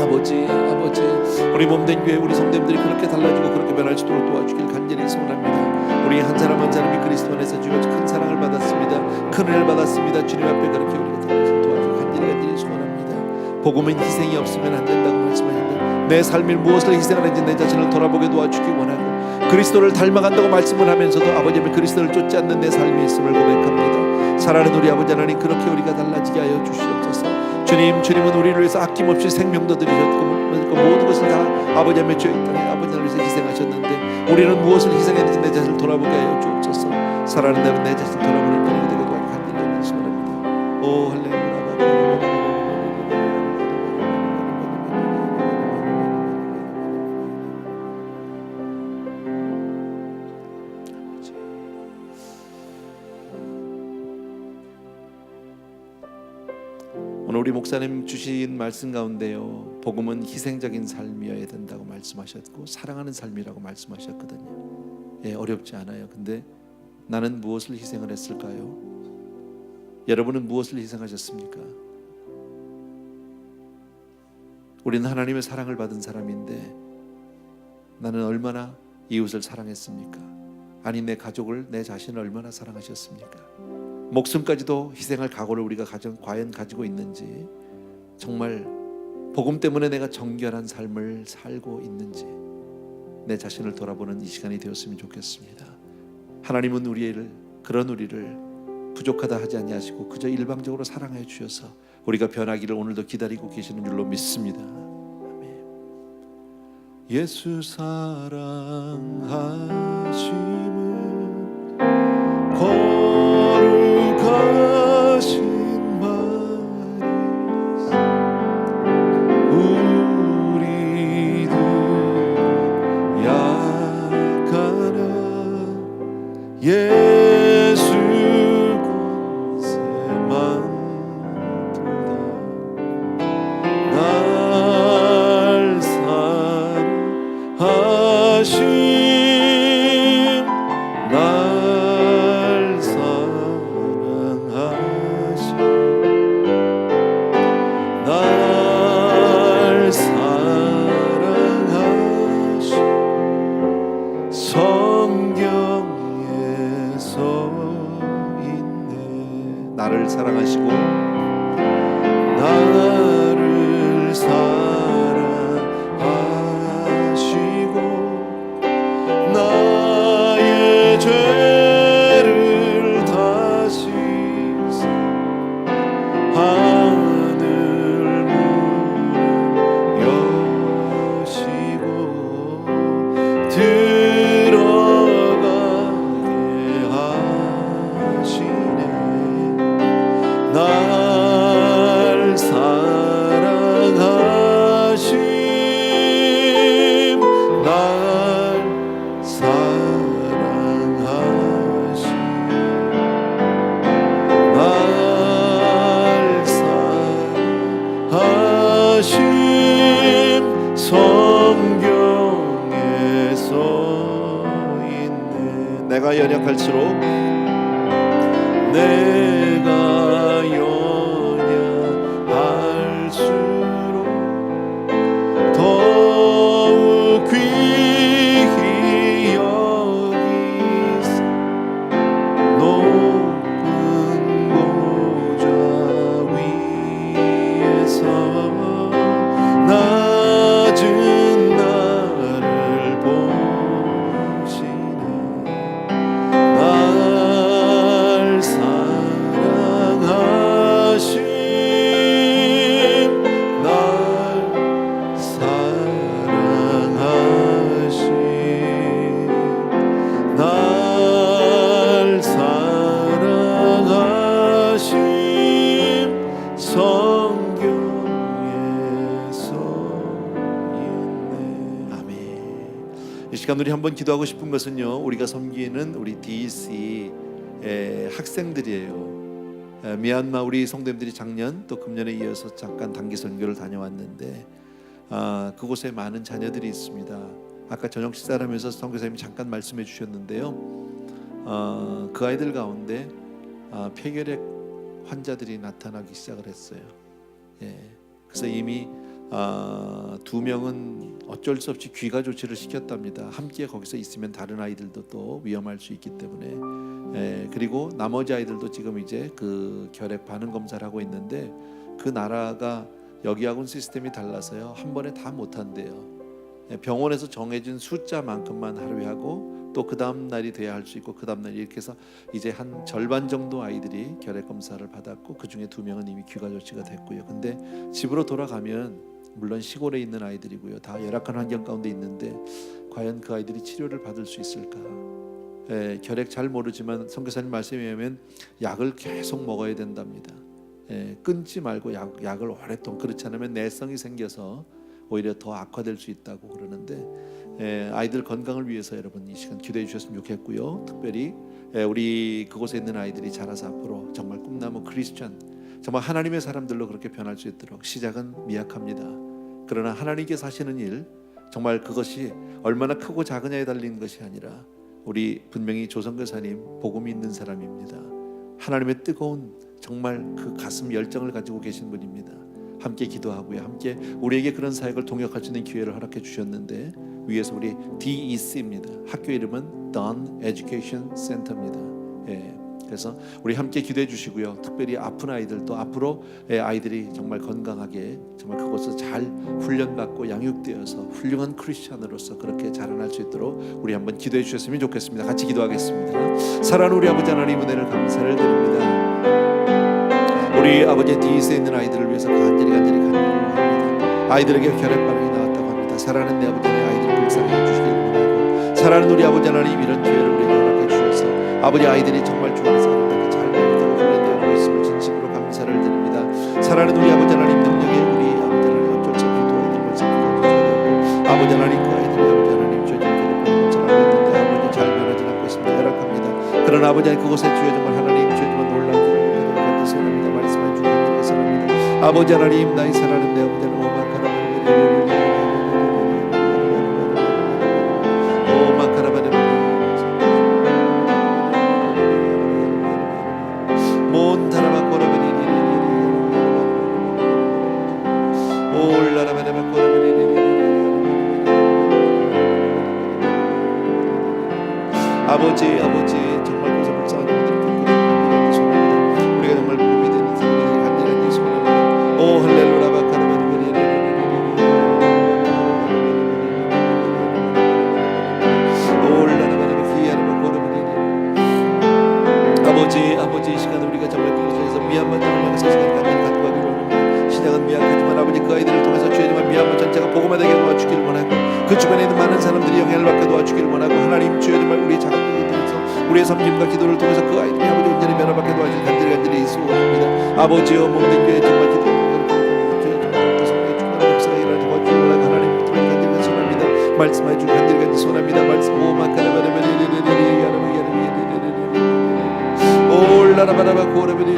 Speaker 1: 아버지, 우리 몸된 교회 우리 성도님들이 그렇게 달라지고 그렇게 변할 수 있도록 도와주길 간절히 소원합니다. 우리 한 사람 한 사람이 그리스도 안에서 주가 큰 사랑을 받았습니다. 큰 은혜를 받았습니다. 주님 앞에 그렇게 우리가 달라져 도와주길 간절히 소원합니다. 복음은 희생이 없으면 안 된다고 말씀하셨는데 내 삶이 무엇을 희생하는지 내 자신을 돌아보게 도와주기 원하고, 그리스도를 닮아간다고 말씀을 하면서도 아버지의 그리스도를 쫓지 않는 내 삶이 있음을 고백합니다. 사랑하는 우리 아버지 하나님, 그렇게 우리가 달라지게 하여 주시옵소서. 주님은 우리를 위해서 아낌없이 생명도 드리셨고 모든 것을 다 아버지 하나님의 죄의 땅에 아버지를 위해서 희생하셨는데, 우리는 무엇을 희생했는지 내 자신을 돌아보게 하여 주옵소서. 사랑하는 나는 내 자신을 돌아보는 편이 되고 간절히 말씀합니다. 오 할렐루야. 오늘 우리 목사님 주신 말씀 가운데요, 복음은 희생적인 삶이어야 된다고 말씀하셨고 사랑하는 삶이라고 말씀하셨거든요. 예, 어렵지 않아요. 근데 나는 무엇을 희생을 했을까요? 여러분은 무엇을 희생하셨습니까? 우리는 하나님의 사랑을 받은 사람인데 나는 얼마나 이웃을 사랑했습니까? 아니, 내 가족을, 내 자신을 얼마나 사랑하셨습니까? 목숨까지도 희생할 각오를 우리가 과연 가지고 있는지, 정말 복음 때문에 내가 정결한 삶을 살고 있는지 내 자신을 돌아보는 이 시간이 되었으면 좋겠습니다. 하나님은 그런 우리를 부족하다 하지 아니하시고 그저 일방적으로 사랑해 주셔서 우리가 변하기를 오늘도 기다리고 계시는 줄로 믿습니다. 아멘. 예수 사랑하심은 거룩하신 말이시, 우리도 약하나 예수 권세 많도다. 날 사랑하신 나를 사랑하시고 나를 사랑하시고 나의 죄를 다 씻어 하늘 문을 여시고 들어가게 하시네. 날 사랑하심, 날 사랑하심, 날 사랑하심. 성경에 써있네. 내가 연약할수록 내가 연약할수록 더욱 귀히 여기사 높은 보좌 위에서 낮은 나를 보시네. 날 사랑하심, 날 사랑하심, 날 사랑하심. 성경에 써있네. 아멘. 이 시간 우리 한번 기도하고 싶은 것은요, 우리가 섬기는 우리 DC 학생들이에요. 미얀마 우리 성도님들이 작년 또 금년에 이어서 잠깐 단기 선교를 다녀왔는데 그곳에 많은 자녀들이 있습니다. 아까 저녁 식사를 하면서 선교사님이 잠깐 말씀해 주셨는데요, 그 아이들 가운데 폐결핵 환자들이 나타나기 시작을 했어요. 예. 그래서 이미 2명은 어쩔 수 없이 귀가 조치를 시켰답니다. 함께 거기서 있으면 다른 아이들도 또 위험할 수 있기 때문에. 그리고 나머지 아이들도 지금 이제 그 결핵 반응 검사를 하고 있는데, 그 나라가 여기하고는 시스템이 달라서요, 한 번에 다 못한대요. 병원에서 정해진 숫자만큼만 하루에 하고 또 그 다음 날이 돼야 할 수 있고 그 다음 날 이렇게 해서 이제 한 절반 정도 아이들이 결핵 검사를 받았고 그 중에 2명은 이미 귀가 조치가 됐고요. 근데 집으로 돌아가면 물론 시골에 있는 아이들이고요, 다 열악한 환경 가운데 있는데 과연 그 아이들이 치료를 받을 수 있을까? 결핵 잘 모르지만 선교사님 말씀에 의하면 약을 계속 먹어야 된답니다. 끊지 말고 약을 오랫동안, 그렇지 않으면 내성이 생겨서 오히려 더 악화될 수 있다고 그러는데 아이들 건강을 위해서 여러분 이 시간 기도해 주셨으면 좋겠고요. 특별히 우리 그곳에 있는 아이들이 자라서 앞으로 정말 꿈나무 크리스천, 정말 하나님의 사람들로 그렇게 변할 수 있도록 시작은 미약합니다. 그러나 하나님께서 하시는 일, 정말 그것이 얼마나 크고 작으냐에 달린 것이 아니라 우리 분명히 조성교사님 복음이 있는 사람입니다. 하나님의 뜨거운 정말 그 가슴 열정을 가지고 계신 분입니다. 함께 기도하고요, 함께 우리에게 그런 사역을 동역할 수 있는 기회를 허락해 주셨는데 위에서 우리 DEC입니다. 학교 이름은 Don Education Center입니다. 그래서 우리 함께 기도해 주시고요. 특별히 아픈 아이들, 또 앞으로 아이들이 정말 건강하게 정말 그곳에서 잘 훈련받고 양육되어서 훌륭한 크리스찬으로서 그렇게 자라날 수 있도록 우리 한번 기도해 주셨으면 좋겠습니다. 같이 기도하겠습니다. 사랑하는 우리 아버지 하나님, 은혜를 감사를 드립니다. 우리 아버지의 DEC에 있는 아이들을 위해서 간절히 간구합니다. 아이들에게 결핵 반응이 나왔다고 합니다. 사랑하는 내 아버지, 내 아이들을 불쌍히 해주시길 원하고, 사랑하는 우리 아버지 하나님, 이런 기회를 우리에게 허락해 주셔서 아버지 아이들이 정말 주 안에서 아름답게 잘 배우고 훈련되고 있음을 진심으로 감사를 드립니다. 사랑하는 우리 아버지 하나님, 능력에 우리 아버지 하나님 어쩔 수 없이 두 아이들 말씀 가르쳐야 되고, 아버지 하나님 그 아이들이 아버지 하나님 주의 정결을 배우고 잘하고 있는데 아버지 잘 변하지 않고 있습니다. 열악합니다. 그러나 아버지 하나님 그곳에 주의 정말 하나님 주의 정말 놀라운 기록을 가지고 선합니다. 말씀해 주시는 선합니다. 아버지 하나님, 나의 사랑하는 내 아버지 하나님, 아버지 정말 그래서 불쌍한 분들이 소원합니다. 우리가 정말 도움이 되는 사람들이 간절한 소원합니다. 오 할렐루야 아버지 이 시간 우리가 정말 그곳에서 미얀마 땅을 향해서 시간 간절히 갖고 가기로 합니다. 시작은 미약하지만 아버지 그 아이들을 통해서 주의 정말 미얀마 전체가 복음화되게 도와주기를 원하고, 그 주변에 있는 많은 사람들이 영향을 받게 도와주기를 원하고, 하나님 주여 정말 우리의 작은 것을 통해서 우리의 섬김과 기도를 통해서 그 아이들이 아버지 온전히 변화받게 도와주길 간절히 소원합니다. 아버지여 몸된 교회 정말 기도를 주여 정말 성령의 충만한 역사가 일어나 도와주기를 원하고, 하나님 정말 간절히 소원합니다. 말씀해 주길 간절히 소원합니다. 말씀 올라라바라바 고라베리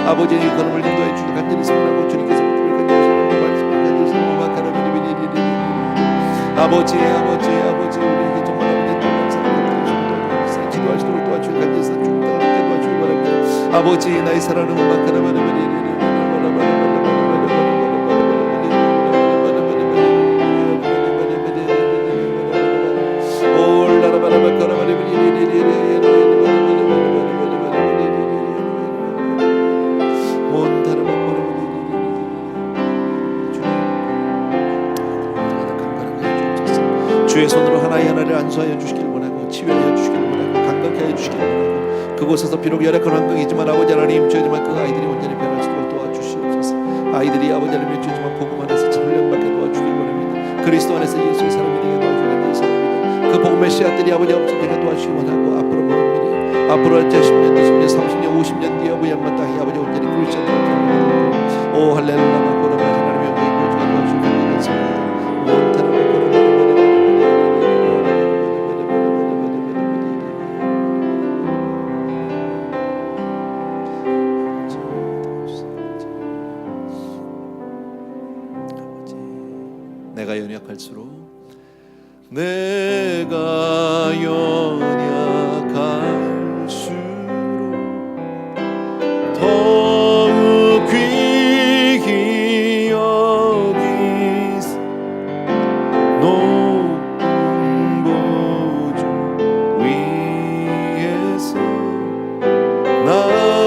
Speaker 1: 아버지의 걸음을 인도해 주길 간절히 소원하고, 주님께서 간절히 소원하고 말씀을 간절히 소원하고, 아버지 우리에게 정말 아버지의 놀라운 사랑을 기도하시도록 도와주길 간절히 소원하고 도와주길 바랍니다. 아버지 나의 사랑하는 마카라바라바리 주의 손으로 하나를 안수하여 주시길 원하고, 치유하여 주시길 원하고, 감격해 해 주시길 원하고, 그곳에서 비록 열악한 환경이지만 아버지 하나님 주여지만 그 아이들이 온전히 변할 수 있도록 도와주시옵소서. 아이들이 아버지 하나님 주여지만 복음 안에서 훈련받게 도와주길 원합니다. 그리스도 안에서 예수의 사람이 되게 도와주길 원합니다. 그 복음의 씨앗들이 아버지 없어지게 도와주시길 원하고, 앞으로 먼 미래, 앞으로 10년, 20년, 30년, 50년 뒤에 아버지 한번 땅에 아버지 온전히 크리스천 되게 오 할렐루야 고라바 하나님의 영광을 도와주시길 원합니다. 내가 연약할수록 더욱 귀히 여기사 높은 보좌 위에서 나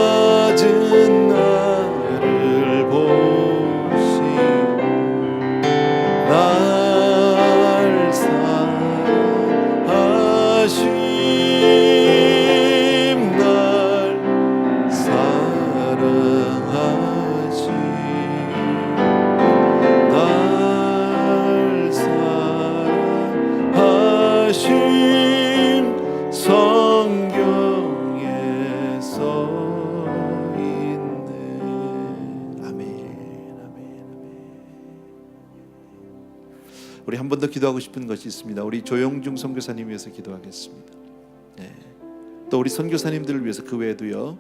Speaker 1: 우리 한 번 더 기도하고 싶은 것이 있습니다. 우리 조영중 선교사님 위해서 기도하겠습니다. 네. 또 우리 선교사님들을 위해서, 그 외에도요,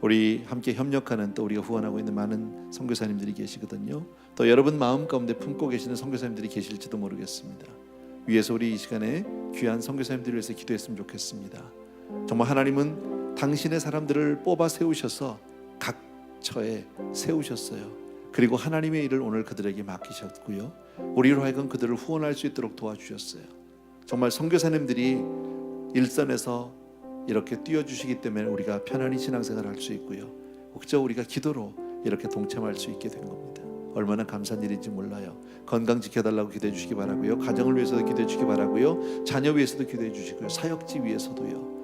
Speaker 1: 우리 함께 협력하는, 또 우리가 후원하고 있는 많은 선교사님들이 계시거든요. 또 여러분 마음 가운데 품고 계시는 선교사님들이 계실지도 모르겠습니다. 위에서 우리 이 시간에 귀한 선교사님들을 위해서 기도했으면 좋겠습니다. 정말 하나님은 당신의 사람들을 뽑아 세우셔서 각 처에 세우셨어요. 그리고 하나님의 일을 오늘 그들에게 맡기셨고요, 우리로 하여금 그들을 후원할 수 있도록 도와주셨어요. 정말 선교사님들이 일선에서 이렇게 띄워주시기 때문에 우리가 편안히 신앙생활을 할 수 있고요, 그저 우리가 기도로 이렇게 동참할 수 있게 된 겁니다. 얼마나 감사한 일인지 몰라요. 건강 지켜달라고 기도해 주시기 바라고요, 가정을 위해서도 기도해 주시기 바라고요, 자녀 위해서도 기도해 주시고요, 사역지 위해서도요.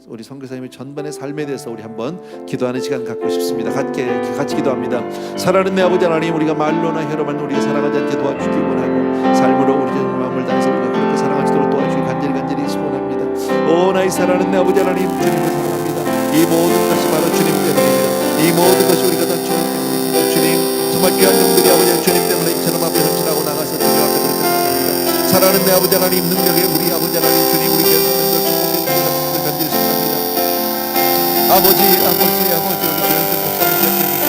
Speaker 1: 우리 선교사님의 전반의 삶에 대해서 우리 한번 기도하는 시간 갖고 싶습니다. 같이 기도합니다. 사랑하는 내 아버지 하나님, 우리가 말로나 혀로만 우리가 사랑하지 않게 도와주기 원하고, 삶으로 우리 마음을 다해서 우리가 그렇게 사랑할 수 있도록 도와주기 간절히 소원합니다. 오 나의 사랑하는 내 아버지 하나님, 주님을 사랑합니다. 이 모든 것이 바로 주님 때문입니다. 이 모든 것이 우리가 다 주님 때문입니다. 주님, 정말 귀한 종들이 아버지 주님 때문에 이처럼 앞에 헌신하고 나가서 주님 앞에 그렇게 나갑니다. 사랑하는 내 아버지 하나님, 능력에 우리 아버지 하나님, 주님 우리 계속 아버지 우리 조영준 목사님 기억해 주시고,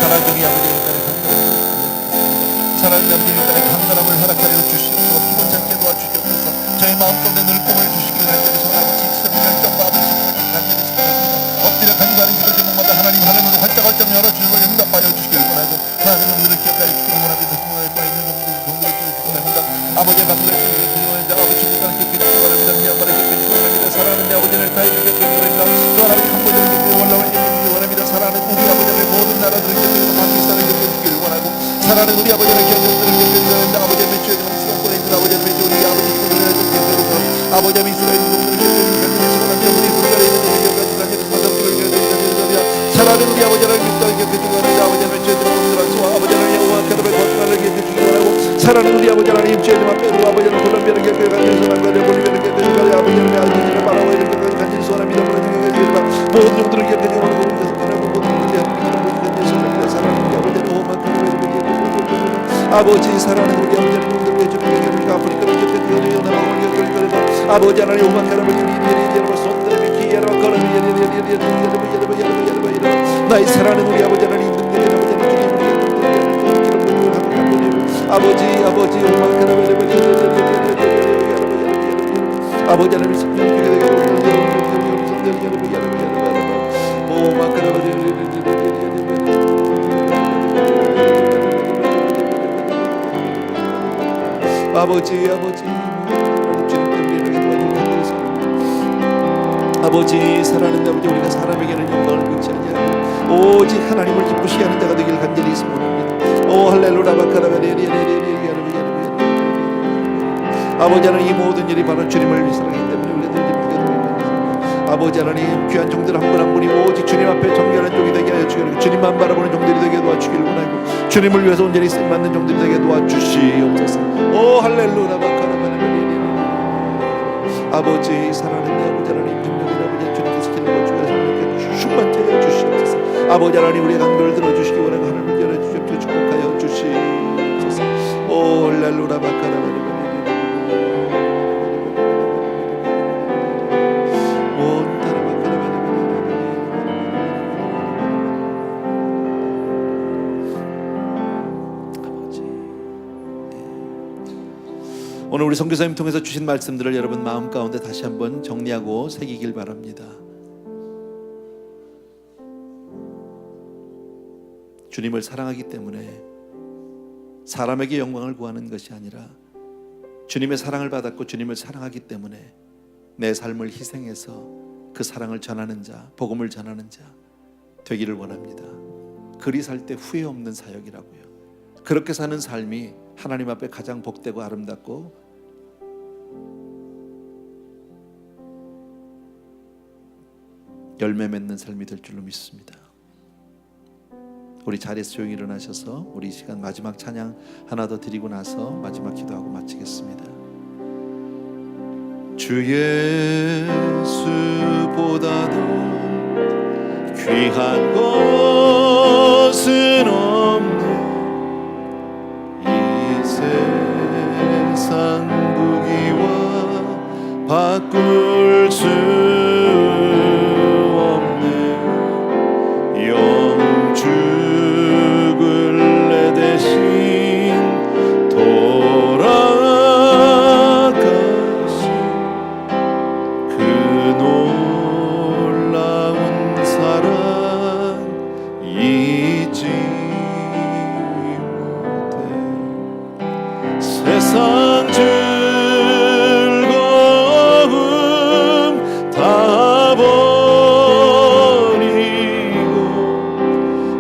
Speaker 1: 사랑하는 우리 아버지의 딸의 강건함을 사랑하는 아버지의 딸의 강건함을 허락하여 주시옵소서. 기분 잡게 도와주시옵소서. 저희 마음 가운데 늘 꿈을 주시기를 간절히 소원하고, 진실한 열정과 아버지 시키기를 간절히 소원합니다. 엎드려 간구하는 기도 제목마다 하나님으로 활짝활짝 열어주시고 응답하여 주시기를 원하고, 많은 종들을 기억하여 주시기를 원합니다. 성공할 바 있는 종들을 주시기 원합니다. 아버지의 방문을 주시기 원합니다. 아버지 주님과 함께 주시기 원합니다. 미얀마를 기억해 주시기 원합니다. 사랑하는 내 아버지를 다 이루게 주시기 원합니다. 또 하나님 한번을 올라와 주시기 원합니다. 사랑하는 우리 아버지의 모든 나라들을 기억해서 파키스탄을 기억해 주시기를 원하고, 사랑하는 우리 아버지의 견적들을 기억해 주시기 원합니다. 아버지의 매주에 수강권에 있는 아버지의 매주, 우리 아버지 기도를 좀 기억해주고, 아버지의 이스라엘 민족들을 기억해 주시기 원합니다. 우리 불가리에 있는 우리 기억해 주시기 원합니다. 사랑하는 우리 아버지를 기억해 주시기 원합니다. 아버지의 매주에 들어오는 아버지 하나님 여호와 캐더벨 거룩하를 기억해 주시기 원하고, 사랑하는 우리 아버지 하나님 주님 앞에 우리 아버지를 콜롬비아를 기억해 주시기 원합니다. 볼리비아를 기억해 주시기 원합니다. 아버지 하나님 알제리를 바라보이를 기억해 주시기 원합니다. 모든 종들을 기억해 주시기 원하고, 아버지 사랑하는 우리 아버지 하나님, 우리가 아프리카를 기억해 아버지 하나님 나의 사랑하는 우리 아버지 하나님, 아버지 아버지 사랑하는 아버지, 우리가 사람에게는 영광을 묻지 아니하고 오직 하나님을 기쁘시게 하는 자가 되길 간절히 소원합니다. 오 할렐루야 아버지 하나님, 이 모든 일이 바로 주님을 사랑하기 때문에 우리가 늘 기쁘게 아버지 하나님, 귀한 종들 한 분 한 분이 오직 주님 앞에 정결한 종이 되게 하여 주시고, 주님만 바라보는 종들이 되게 도와주기를 원하고, 주님을 위해서 온전히 쓰임받는 종들이 되게 도와주시옵소서. 오 할렐루야 아버지 사랑하는 내 아버지 하나님, 능력의 아버지 주님께서 기름을 주셔서 충만케 하여 주시옵소서. 아버지 하나님, 우리의 간구를 들어주시기 원하고 하나님을 열어주시옵소서. 축복하여 주시옵소서. 오 할렐루야 오늘 우리 선교사님 통해서 주신 말씀들을 여러분 마음 가운데 다시 한번 정리하고 새기길 바랍니다. 주님을 사랑하기 때문에 사람에게 영광을 구하는 것이 아니라, 주님의 사랑을 받았고 주님을 사랑하기 때문에 내 삶을 희생해서 그 사랑을 전하는 자, 복음을 전하는 자 되기를 원합니다. 그리 살 때 후회 없는 사역이라고요. 그렇게 사는 삶이 하나님 앞에 가장 복되고 아름답고 열매 맺는 삶이 될 줄로 믿습니다. 우리 자리에서 조용히 일어나셔서 우리 이 시간 마지막 찬양 하나 더 드리고 나서 마지막 기도하고 마치겠습니다. 주 예수보다도 귀한 것은 없네 이 세상 바꿀 수 없네. 영죽을 내 대신 돌아가신 그 놀라운 사랑 잊지 못해. 세상 즐거움 다 버리고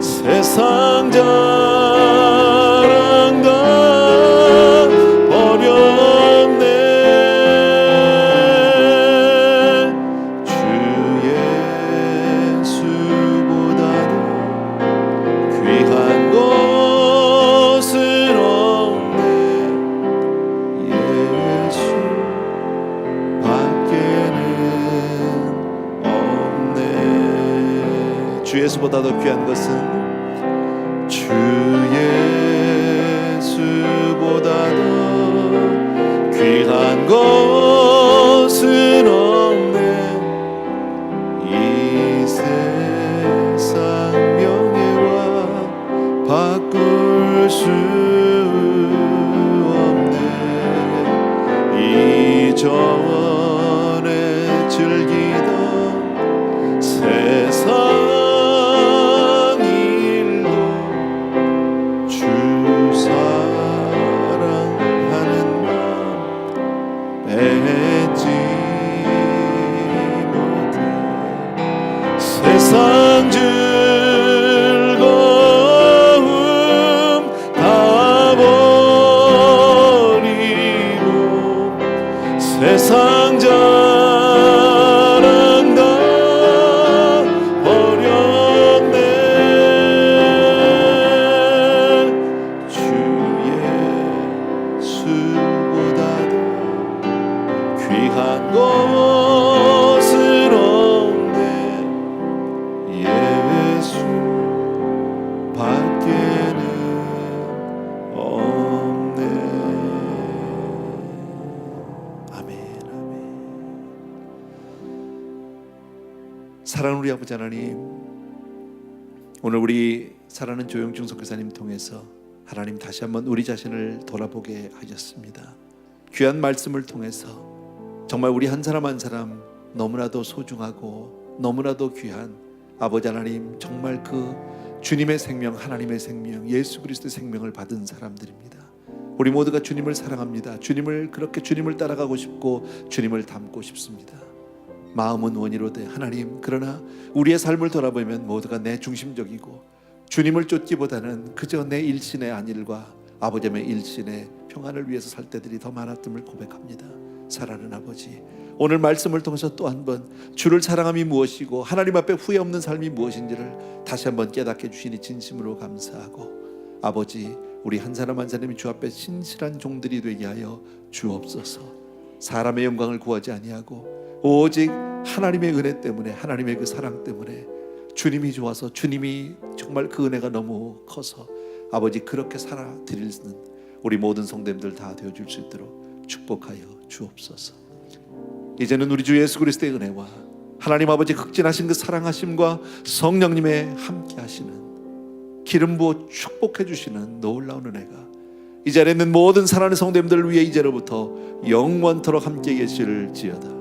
Speaker 1: 세상 자랑 다 버렸네. 주 예수보다도 귀한 것은 없네. 예수 밖에는 없네. 주 예수보다도 귀한 것은 주 예수보다도 귀한 것은 없네. 이 세상 명예와 바꿀 수 없네. 이전에 즐기던 세상 일도 주 사랑하는 마음 맺지 못해. 세상 즐거움 다 버리고 세상 자랑 다 버렸네. 주 예수보다도 귀한 것은 없네. 예수 밖에는 없네. 아멘, 아멘. 사랑하는 우리 아버지 하나님, 오늘 우리 사랑하는 조영중 선교사님 통해서 하나님 다시 한번 우리 자신을 돌아보게 하셨습니다. 귀한 말씀을 통해서 정말 우리 한 사람 한 사람 너무나도 소중하고 너무나도 귀한 아버지 하나님, 정말 그 주님의 생명, 하나님의 생명, 예수 그리스도의 생명을 받은 사람들입니다. 우리 모두가 주님을 사랑합니다. 그렇게 주님을 따라가고 싶고 주님을 닮고 싶습니다. 마음은 원이로되 하나님, 그러나 우리의 삶을 돌아보면 모두가 내 중심적이고 주님을 쫓기보다는 그저 내 일신의 안일과 아버지의 일신의 평안을 위해서 살 때들이 더 많았음을 고백합니다. 사랑하는 아버지, 오늘 말씀을 통해서 또 한 번 주를 사랑함이 무엇이고 하나님 앞에 후회 없는 삶이 무엇인지를 다시 한번 깨닫게 주시니 진심으로 감사하고, 아버지, 우리 한 사람 한 사람이 주 앞에 신실한 종들이 되게 하여 주옵소서. 사람의 영광을 구하지 아니하고 오직 하나님의 은혜 때문에, 하나님의 그 사랑 때문에 주님이 좋아서, 주님이 정말 그 은혜가 너무 커서 아버지 그렇게 살아드리는 우리 모든 성도님들 다 되어줄 수 있도록 축복하여 주옵소서. 이제는 우리 주 예수 그리스도의 은혜와 하나님 아버지 극진하신 그 사랑하심과 성령님의 함께 하시는, 기름 부어 축복해 주시는 놀라운 은혜가 이 자리에 있는 모든 사랑하는 성도님들을 위해 이제로부터 영원토록 함께 계실지어다.